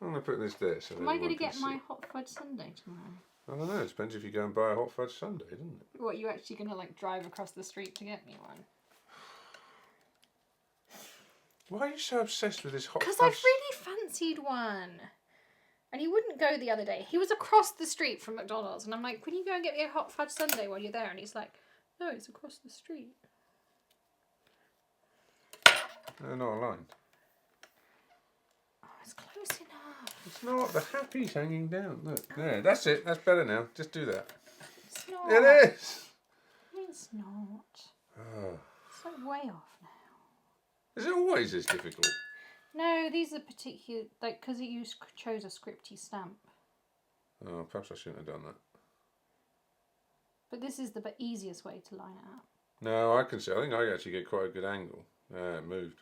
I'm going to put this there. So am I going to get my hot fudge sundae tomorrow? I don't know. It depends if you go and buy a hot fudge sundae, doesn't it? What, you actually going to like drive across the street to get me one? Why are you so obsessed with this hot fudge? Because I've really fancied one. And he wouldn't go the other day. He was across the street from McDonald's. And I'm like, will you go and get me a hot fudge sundae while you're there? And he's like, no, it's across the street. They're not aligned. Oh, it's close enough. It's not. The happy's hanging down. Look, there. That's it. That's better now. Just do that. It's not. It is. It's not. Oh. It's like way off now. Is it always this difficult? No, these are particular, like, because you chose a scripty stamp. Oh, perhaps I shouldn't have done that. But this is the easiest way to line it up. No, I can see. I think I actually get quite a good angle. It moved.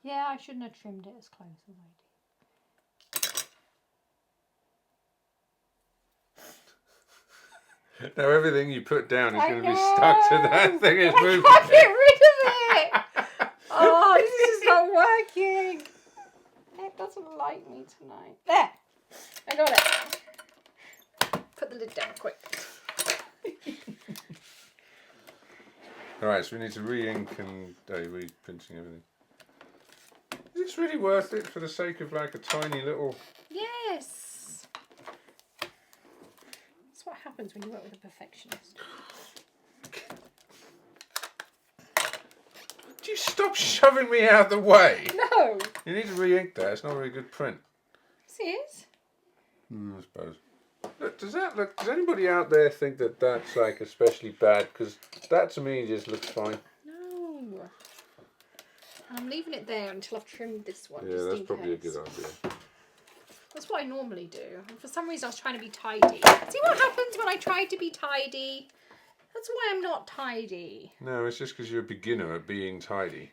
Yeah, I shouldn't have trimmed it as close as I did. Now everything you put down is going to be stuck to that thing. It's moving. I can't get rid of it. Oh, this is not working. It doesn't like me tonight. There, I got it. Put the lid down quick. Alright, so we need to re-ink and re-printing everything. Is this really worth it for the sake of like a tiny little... Yes. That's what happens when you work with a perfectionist. Do you stop shoving me out of the way? No. You need to re-ink that. It's not a very good print. Yes, it is. I suppose. Look, does anybody out there think that that's like especially bad? Because that to me just looks fine. No. I'm leaving it there until I've trimmed this one. Yeah, that's probably a good idea. That's what I normally do. And for some reason I was trying to be tidy. See what happens when I try to be tidy? That's why I'm not tidy. No, it's just because you're a beginner at being tidy.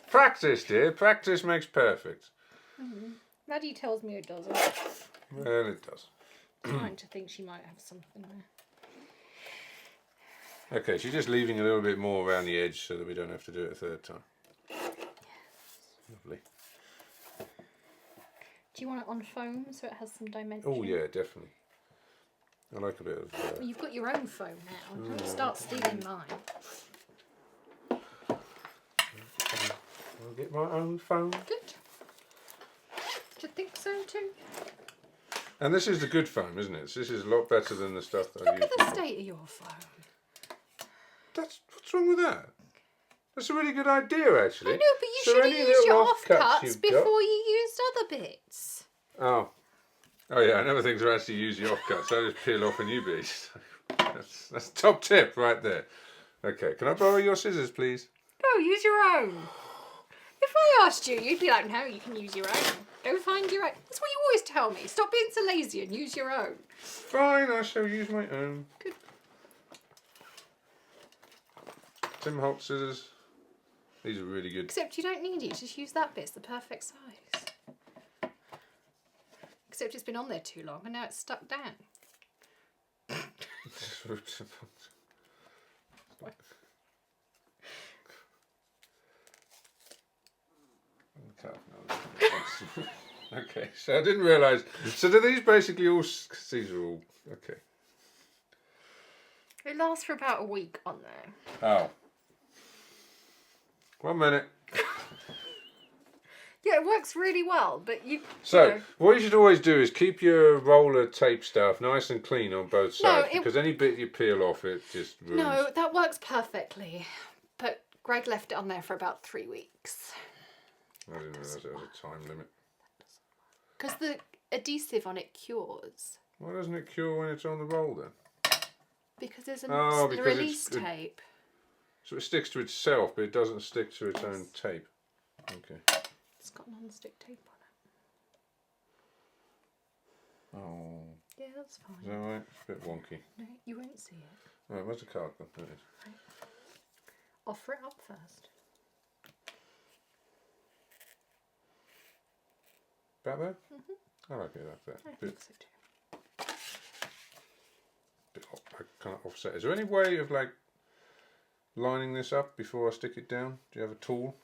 Practice, dear. Practice makes perfect. Maddie tells me it doesn't. Well, it does. I'm trying to think she might have something there. Okay, she's just leaving a little bit more around the edge so that we don't have to do it a third time. Lovely. Do you want it on foam so it has some dimension? Oh yeah, definitely. I like a bit of... Well, you've got your own foam now. Don't start stealing mine. I'll get my own foam. Good. Do you think so too? And this is the good foam, isn't it? So this is a lot better than the stuff that I Look use. at the state of your foam. What's wrong with that? That's a really good idea, actually. I know, but you should have used your offcuts before you used other bits. Oh. Oh yeah, I never think to actually use the offcuts. I just peel off a new piece. That's top tip right there. Okay, can I borrow your scissors, please? No, use your own. If I asked you, you'd be like, no, you can use your own. Go find your own. That's what you always tell me. Stop being so lazy and use your own. Fine, I shall use my own. Good. Tim Holtz scissors. These are really good. Except you don't need it. Just use that bit. It's the perfect size. Except it's been on there too long and now it's stuck down. Okay, so I didn't realise. So do these basically all? These are all okay. It lasts for about a week on there. Oh. 1 minute. Yeah, it works really well, but you... So, you know. what you should always do is keep your roller tape stuff nice and clean on both sides, because any bit you peel off, it just ruins. No, that works perfectly. But Greg left it on there for about 3 weeks. I didn't realise there was a time limit. Because the adhesive on it cures. Why doesn't it cure when it's on the roll then? Because there's a release tape. So it sticks to itself, but it doesn't stick to its own tape. Okay. It's got non-stick tape on it. Oh. Yeah, that's fine. Is that right? It's a bit wonky. No, you won't see it. Right, where's the card gone? There it is. Right. Offer it up first. About there? I like it like that. I think so too. Bit I can't offset. Is there any way of like lining this up before I stick it down? Do you have a tool?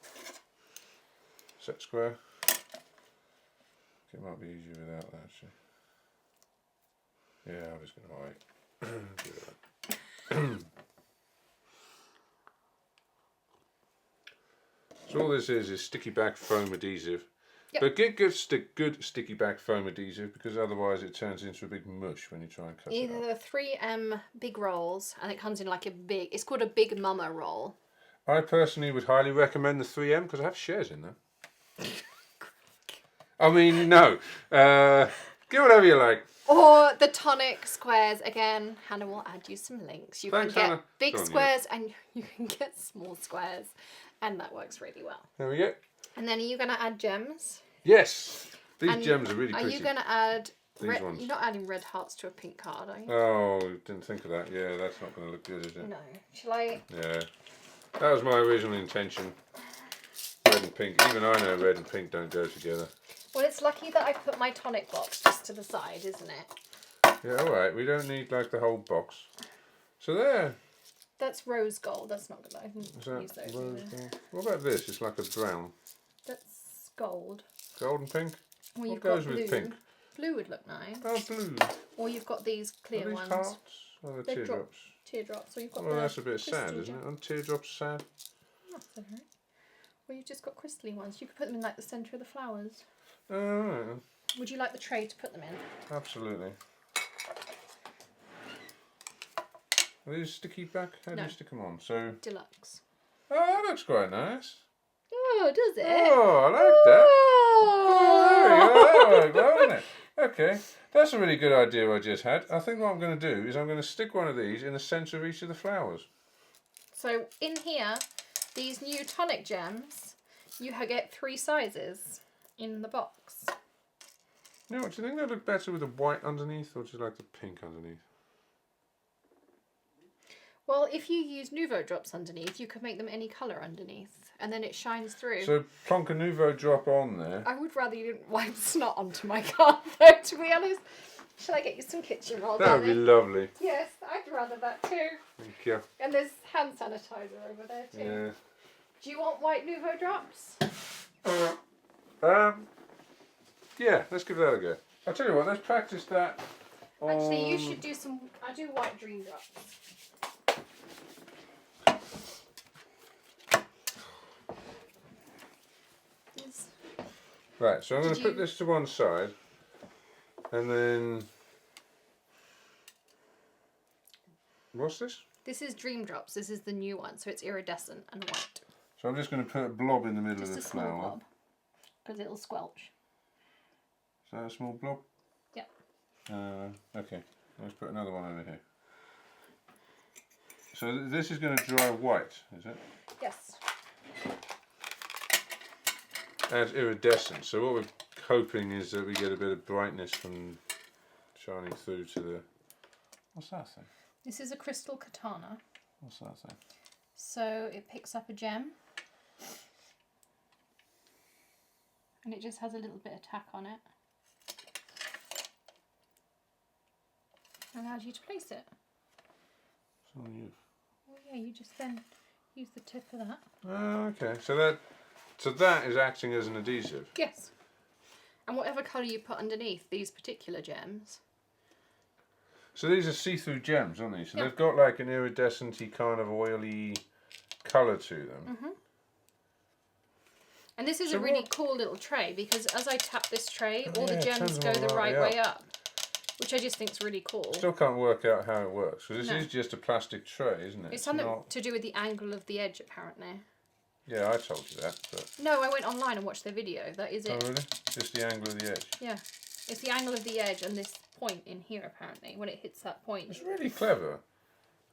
Set square. It might be easier without that actually. Yeah, I'm just going to do that. So all this is sticky back foam adhesive. Yep. But get good sticky back foam adhesive, because otherwise it turns into a big mush when you try and cut it out. Either the 3M big rolls, and it comes in like a big, it's called a Big Mama roll. I personally would highly recommend the 3M because I have shares in them. I mean, no. Get whatever you like. Or the Tonic squares. Again, Hannah will add you some links. You Thanks, can get Hannah. big squares and you can get small squares. And that works really well. There we go. And then are you going to add gems? Yes. These gems are really pretty. Are you going to add... These ones. You're not adding red hearts to a pink card, are you? Oh, didn't think of that. Yeah, that's not going to look good, is it? No. Shall I... Yeah. That was my original intention. Red and pink. Even I know red and pink don't go together. Well, it's lucky that I put my tonic box just to the side, isn't it? Yeah, alright. We don't need like the whole box. So there. That's rose gold. That's not good. I can Is use that those. rose gold? What about this? It's like a brown. That's gold. Gold and pink? Well, What you've goes got blue. with pink? Blue would look nice. Oh, blue. Or you've got these clear Are these ones. hearts? Oh, they're They're teardrops. Teardrops. Or you've got Well, the that's a bit sad, crystal isn't it? gem. Aren't teardrops sad? That's alright. Well, you've just got crystally ones. You could put them in like the centre of the flowers. Oh, Would you like the tray to put them in? absolutely. Are these sticky back? How do you stick them on? So. Deluxe. Oh, that looks quite nice. Oh, does it? Oh, I like that. Oh, there we go. That worked well, didn't it? Okay, that's a really good idea I just had. I think what I'm going to do is I'm going to stick one of these in the centre of each of the flowers. So in here, these new tonic gems, you get 3 sizes in the box. You know what, do you think they look better with the white underneath or do you like the pink underneath? Well, if you use Nuvo drops underneath, you could make them any colour underneath, and then it shines through. So plonk a Nuvo drop on there. I would rather you didn't wipe snot onto my card, though, to be honest. Shall I get you some kitchen roll, That would be darling? lovely. Yes, I'd rather that too. Thank you. And there's hand sanitizer over there too. Yeah. Do you want white Nuvo drops? Yeah, let's give that a go. I'll tell you what, let's practice that. Actually, you should do some. I do white dream drops. Right, so I'm going to put this to one side, and then what's this? This is Dream Drops. This is the new one, so it's iridescent and white. So I'm just going to put a blob in the middle of the Just a small flower. blob, because it'll squelch. Is that a small blob? Yep. Okay, let's put another one over here. So this is going to dry white, is it? Yes. Adds iridescence. So what we're hoping is that we get a bit of brightness from shining through to the. What's that thing? This is a crystal katana. What's that thing? So it picks up a gem. And it just has a little bit of tack on it. Allows you to place it. It's on you. Oh yeah, you just then use the tip of that. Oh, okay. So that is acting as an adhesive. Yes. And whatever colour you put underneath these particular gems. So these are see-through gems, aren't they? So Yeah. they've got like an iridescent-y kind of oily colour to them. Mm-hmm. And this is a really cool little tray because as I tap this tray, all the gems go the right way up. Which I just think is really cool. Still can't work out how it works. Because this is just a plastic tray, isn't it? It's something to do with the angle of the edge, apparently. Yeah, I told you that. But... No, I went online and watched their video. That is it. Oh, really? Just the angle of the edge? Yeah. It's the angle of the edge and this point in here, apparently, when it hits that point. It's really clever.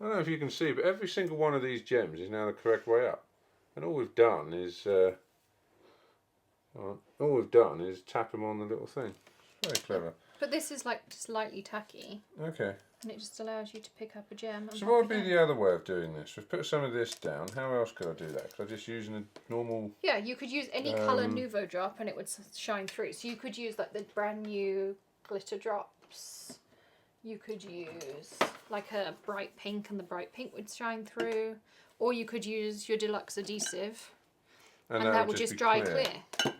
I don't know if you can see, but every single one of these gems is now the correct way up. And all we've done is... tap them on the little thing. It's very clever. But this is like just lightly tacky. Okay. And it just allows you to pick up a gem. And So what would be the other way of doing this? We've put some of this down. How else could I do that? Could I just use a normal... Yeah, you could use any colour Nuvo drop and it would shine through. So you could use like the brand new glitter drops. You could use like a bright pink and the bright pink would shine through. Or you could use your Deluxe adhesive and that would just dry clear. So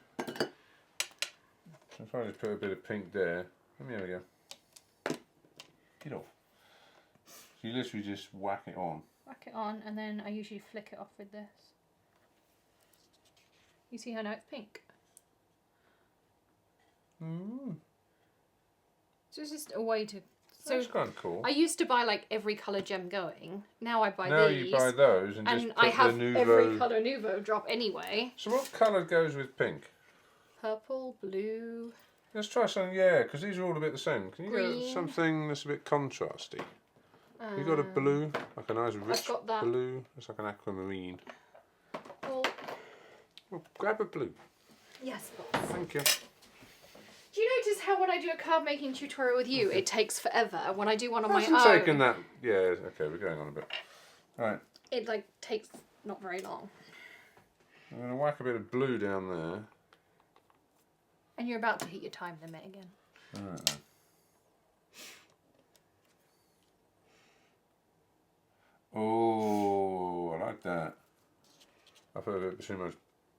if I just put a bit of pink there... There we go. Get off. So you literally just whack it on. Whack it on and then I usually flick it off with this. You see how now it's pink? So it's just a way to... So that's kind of cool. I used to buy like every colour gem going. Now I buy now these. You buy those and just put I have the Nuvo... every colour Nuvo drop anyway. So what colour goes with pink? Purple, blue... Let's try something, yeah, because these are all a bit the same. Can you Green. get something that's a bit contrasty? You got a blue, like a nice rich got that. blue. It's like an aquamarine. Well, grab a blue. yes, boss. Thank you. Do you notice how when I do a card making tutorial with you, it takes forever? When I do one on my Hasn't own, taken that. Yeah, okay, we're going on a bit. Right. it like takes not very long. I'm going to whack a bit of blue down there. And you're about to hit your time limit again. Alright then. Oh, I like that. I put a bit too much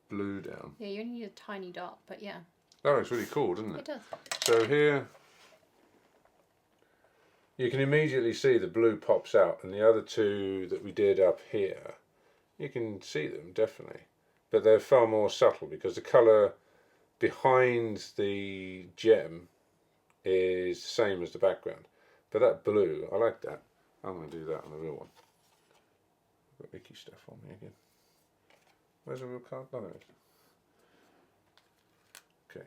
blue down. Yeah, you only need a tiny dot, but yeah. That looks really cool, doesn't it? It does. So here, you can immediately see the blue pops out, and the other two that we did up here, you can see them definitely. But they're far more subtle because the colour behind the gem is the same as the background. But that blue, I like that. I'm going to do that on the real one. Got icky stuff on me again. Where's the real card? Oh, there it is. Okay.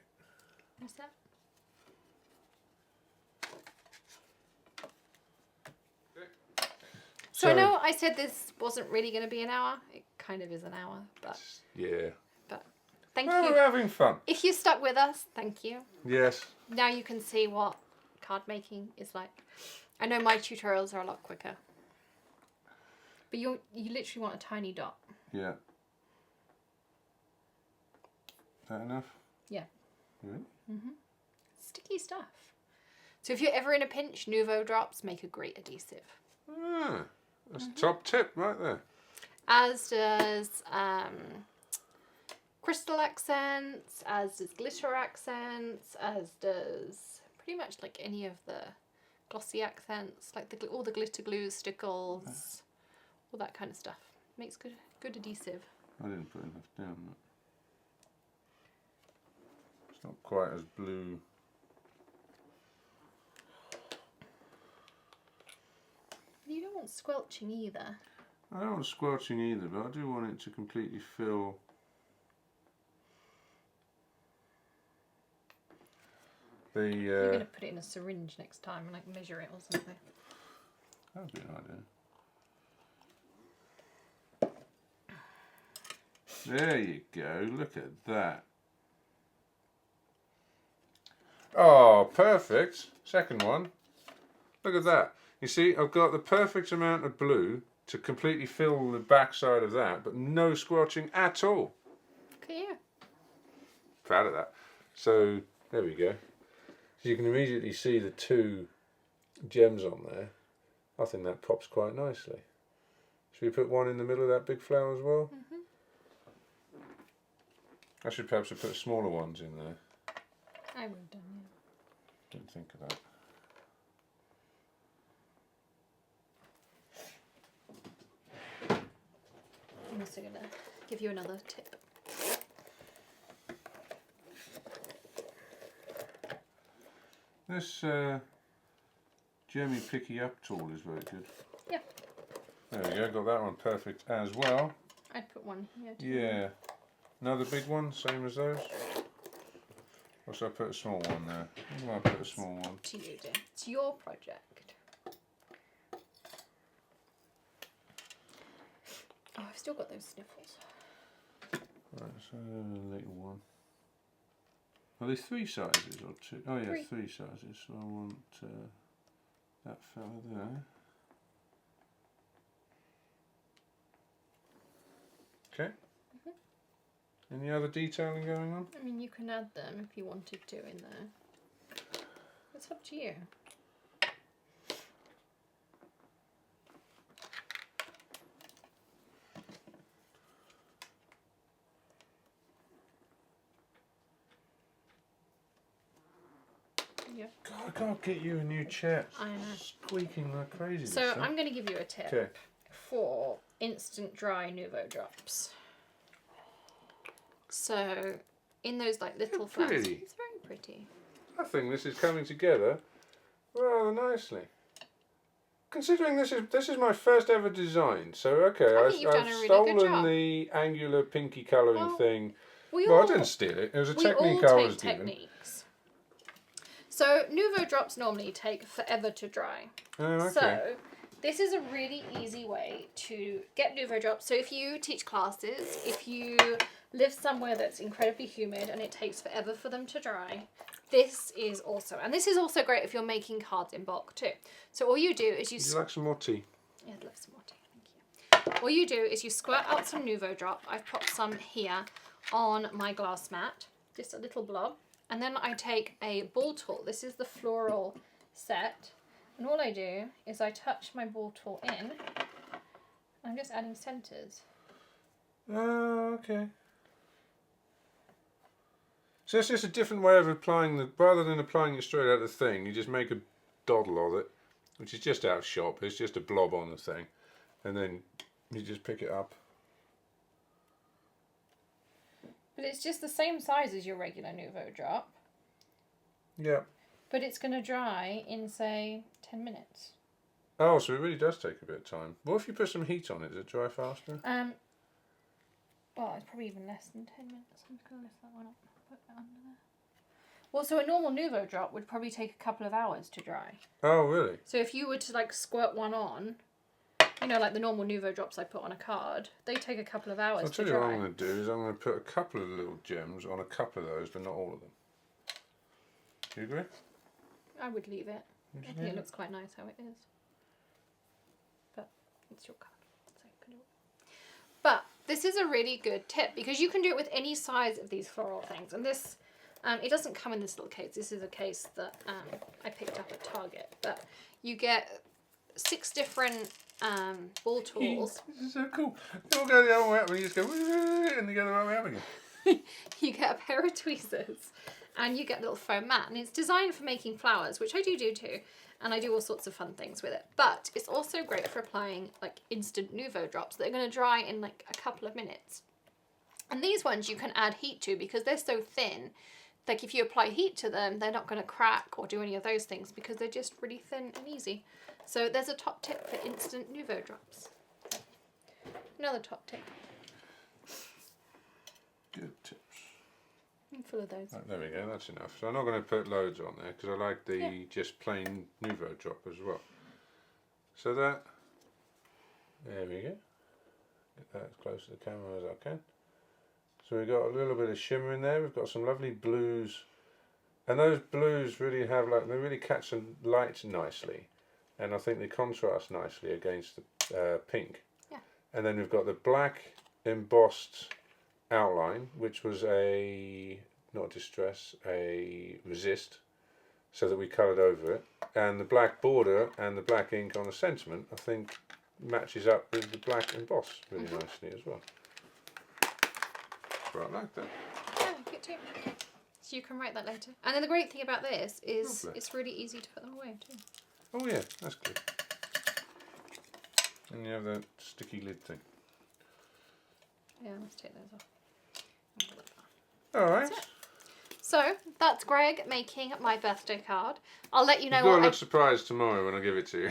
What's that? So I know I said this wasn't really going to be an hour. It kind of is an hour, but yeah. But thank Well, you. we're having fun. If you stuck with us, thank you. Yes. Now you can see what card making is like. I know my tutorials are a lot quicker. But you literally want a tiny dot. Yeah. Is that enough? Yeah. Really? Mhm. Sticky stuff. So if you're ever in a pinch, Nuvo drops make a great adhesive. Ah, that's a top tip right there. As does crystal accents, as does glitter accents, as does pretty much like any of the glossy accents, like all the glitter glues, stickles, all that kind of stuff. Makes good adhesive. I didn't put enough down. It's not quite as blue. You don't want squelching either. I don't want squelching either, but I do want it to completely fill. You're going to put it in a syringe next time and like measure it or something. That would be an idea. There you go, look at that. Oh, perfect. Second one. Look at that. You see, I've got the perfect amount of blue to completely fill the back side of that, but no squelching at all. Look at you. Proud of that. So, there we go. So you can immediately see the two gems on there. I think that pops quite nicely. Should we put one in the middle of that big flower as well? Mm-hmm. I should perhaps have put smaller ones in there. I would have done, yeah. Didn't think of that. I'm also going to give you another tip. This Gemmy Picky Up tool is very good. Yeah. There we go, got that one perfect as well. I'd put one here too. Yeah. Another big one, same as those. Or should I put a small one there? I might put a small one. To you, dear. It's your project. Oh, I've still got those sniffles. Right, so a little one. Are there 3 sizes or 2? Oh yeah, 3 sizes. So I want that fella there. Okay. Any other detailing going on? I mean, you can add them if you wanted to in there. It's up to you. Yeah. God, I can't get you a new chair. I know. Squeaking like crazy. So I'm going to give you a tip. Okay. For instant dry Nuvo drops. So in those like little flowers, pretty. it's very pretty. I think this is coming together rather nicely. Considering this is my first ever design, so okay, I think you've done a really good stolen job. the angular pinky colouring thing. Well, I didn't steal it. It was a we technique all I take was given. techniques. So Nuvo drops normally take forever to dry. Oh, okay. So this is a really easy way to get Nuvo drops. So if you teach classes, if you live somewhere that's incredibly humid and it takes forever for them to dry, this is also great if you're making cards in bulk too. So all you do is Would you like some more tea? Yeah, I'd love some more tea, thank you. all you do is you squirt out some Nuvo drop. I've put some here on my glass mat, just a little blob. And then I take a ball tool. This is the floral set. And all I do is I touch my ball tool in. I'm just adding centers. Oh, okay. So it's just a different way of applying the, rather than applying it straight out of the thing, you just make a doddle of it, which is just out of shop. It's just a blob on the thing. And then you just pick it up. But it's just the same size as your regular Nuvo drop. Yeah. But it's going to dry in, say, 10 minutes. Oh, so it really does take a bit of time. What if you put some heat on it? Does it dry faster? Well, it's probably even less than 10 minutes. I'm just going to lift that one up. Put that under there. Well, so a normal Nuvo drop would probably take a couple of hours to dry. Oh, really? So if you were to, like, squirt one on, you know, like the normal Nuvo drops I put on a card, they take a couple of hours to dry. I'll tell you what I'm going to do is I'm going to put a couple of little gems on a couple of those, but not all of them. Do you agree? I would leave it. I think it looks quite nice how it is. But it's your card. So but this is a really good tip because you can do it with any size of these floral things. And this, it doesn't come in this little case. This is a case that I picked up at Target. But you get 6 different ball tools. This is so cool. You all go the other way up and you just go and you go the right way up again. You get a pair of tweezers and you get a little foam mat, and it's designed for making flowers, which I do too, and I do all sorts of fun things with it. But it's also great for applying like instant Nuvo drops that are going to dry in like a couple of minutes. And these ones you can add heat to because they're so thin. Like if you apply heat to them, they're not going to crack or do any of those things because they're just really thin and easy. So there's a top tip for instant Nuvo drops. Another top tip. Good tips. I'm full of those. Right, there we go, that's enough. So I'm not going to put loads on there because I like the just plain Nuvo drop as well. So that, there we go. Get that as close to the camera as I can. So we've got a little bit of shimmer in there. We've got some lovely blues. And those blues really have like, they really catch the light nicely. And I think they contrast nicely against the pink. Yeah. And then we've got the black embossed outline, which was a, not distress, a resist, so that we coloured over it. And the black border and the black ink on the sentiment, I think, matches up with the black emboss really nicely as well. So I like that. Yeah, I like it too. So you can write that later. And then the great thing about this is it's really easy to put them away too. Oh yeah, that's good. And you have that sticky lid thing. Yeah, let's take those off. Alright. So that's Greg making my birthday card. I'll let you know You've got to look surprised tomorrow when I give it to you.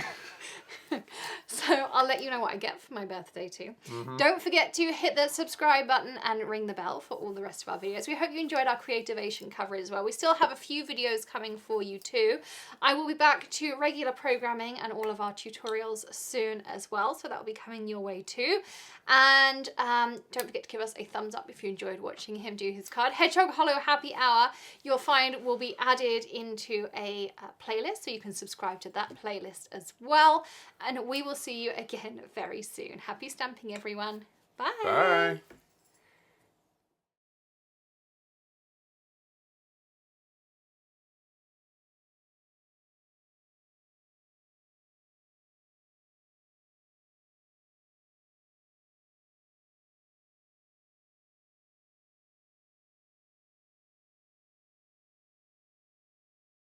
So I'll let you know what I get for my birthday too. Don't forget to hit the subscribe button and ring the bell for all the rest of our videos. We hope you enjoyed our Creativation coverage as well. We still have a few videos coming for you too. I will be back to regular programming and all of our tutorials soon as well, so that will be coming your way too. And don't forget to give us a thumbs up if you enjoyed watching him do his card. Hedgehog Hollow Happy Hour, you'll find, will be added into a playlist, so you can subscribe to that playlist as well. And we will see you again very soon. Happy stamping, everyone. Bye. Bye.